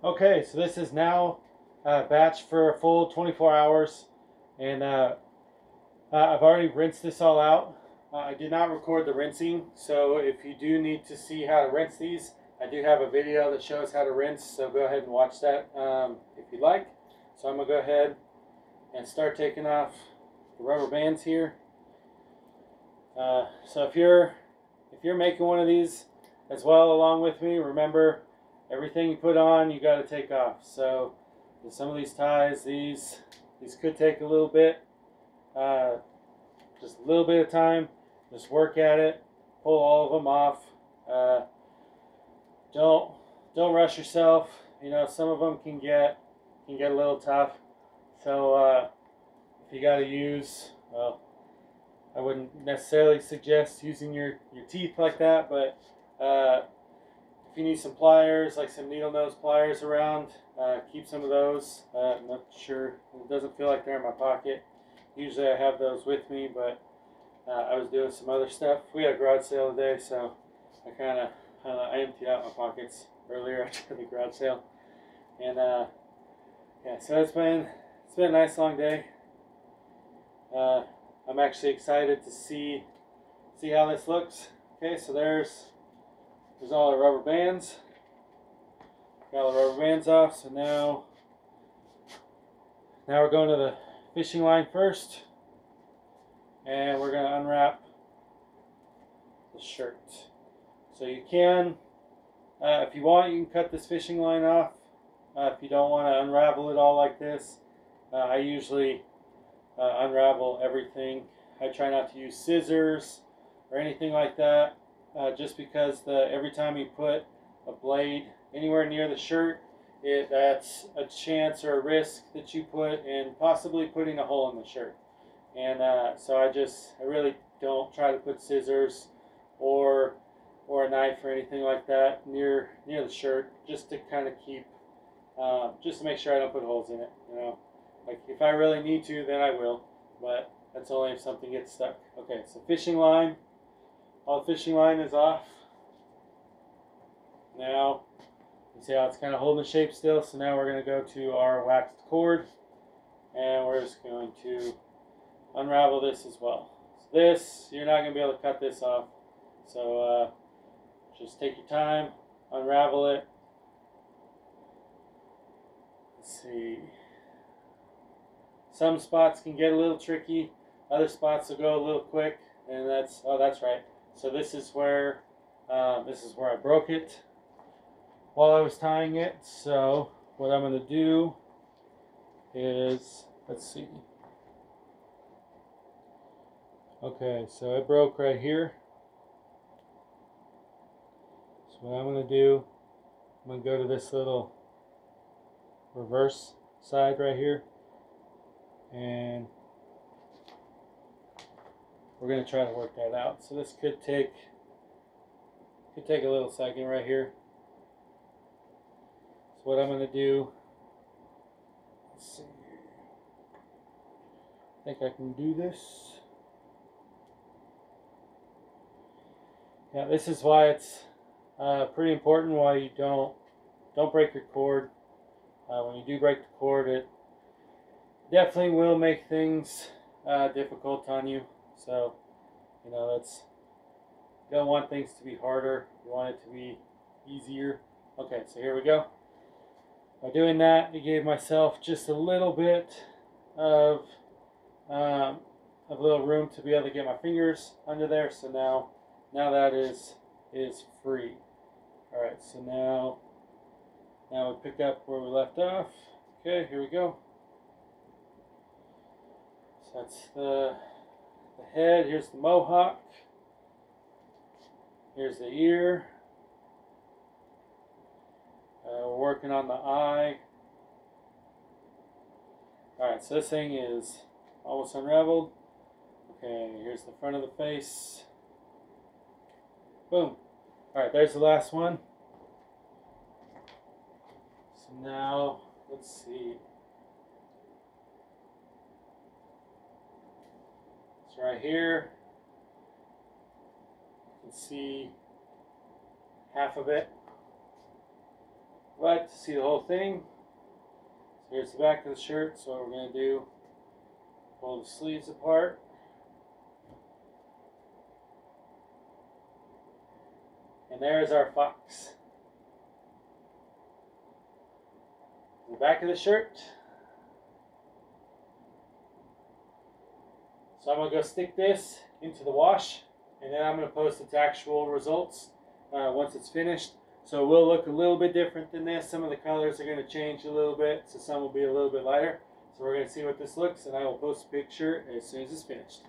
Okay, so this is now batched for a full 24 hours, and I've already rinsed this all out. I did not record the rinsing, so if you do need to see how to rinse these, I do have a video that shows how to rinse, so go ahead and watch that if you'd like. So I'm going to go ahead and start taking off the rubber bands here. So if you're making one of these as well along with me, remember, everything you put on, you got to take off. So some of these ties, these could take a little bit, just a little bit of time. Just work at it, pull all of them off. Don't rush yourself. You know, some of them can get a little tough. So if you got to use, well, I wouldn't necessarily suggest using your teeth like that, but if you need some pliers, like some needle nose pliers around, keep some of those. I'm not sure, it doesn't feel like they're in my pocket. Usually I have those with me, but I was doing some other stuff. We had a garage sale today, so I emptied out my pockets earlier after the garage sale. And yeah, so it's been a nice long day. I'm actually excited to see how this looks. Okay, so there's all the rubber bands. Got all the rubber bands off, so now we're going to the fishing line first, and we're going to unwrap the shirt. So you can, if you want, you can cut this fishing line off. If you don't want to unravel it all like this, I usually unravel everything. I try not to use scissors or anything like that, just because every time you put a blade anywhere near the shirt, that's a chance or a risk that you put in possibly putting a hole in the shirt. And so I really don't try to put scissors or a knife or anything like that near the shirt, just to kind of keep, just to make sure I don't put holes in it. You know, like if I really need to, then I will, but that's only if something gets stuck. Okay, so fishing line, all the fishing line is off. Now, you see how it's kind of holding the shape still, so now we're going to go to our waxed cord, and we're just going to unravel this as well. So this, you're not going to be able to cut this off, so just take your time, unravel it. Let's see. Some spots can get a little tricky, other spots will go a little quick, and that's right. So this is where I broke it while I was tying it. So what I'm going to do is, let's see. Okay, so it broke right here. So what I'm going to do, I'm going to go to this little reverse side right here, and we're going to try to work that out. So this could take a little second right here. So what I'm going to do, let's see, I think I can do this. Yeah, this is why it's pretty important why you don't break your cord. When you do break the cord, it definitely will make things difficult on you. So, you know, you don't want things to be harder. You want it to be easier. Okay, so here we go. By doing that, I gave myself just a little bit of a little room to be able to get my fingers under there. So now that is free. All right, so now we pick up where we left off. Okay, here we go. So that's the head. Here's the mohawk. Here's the ear. We're working on the eye. Alright, so this thing is almost unraveled. Okay, here's the front of the face. Boom. Alright, there's the last one. So now, let's see. It's right here. You can see half of it. But to see the whole thing, so here's the back of the shirt. So what we're going to do, pull the sleeves apart. And there's our fox. The back of the shirt. So I'm going to go stick this into the wash, and then I'm going to post its actual results once it's finished. So it will look a little bit different than this. Some of the colors are going to change a little bit, so some will be a little bit lighter. So we're going to see what this looks, and I will post a picture as soon as it's finished.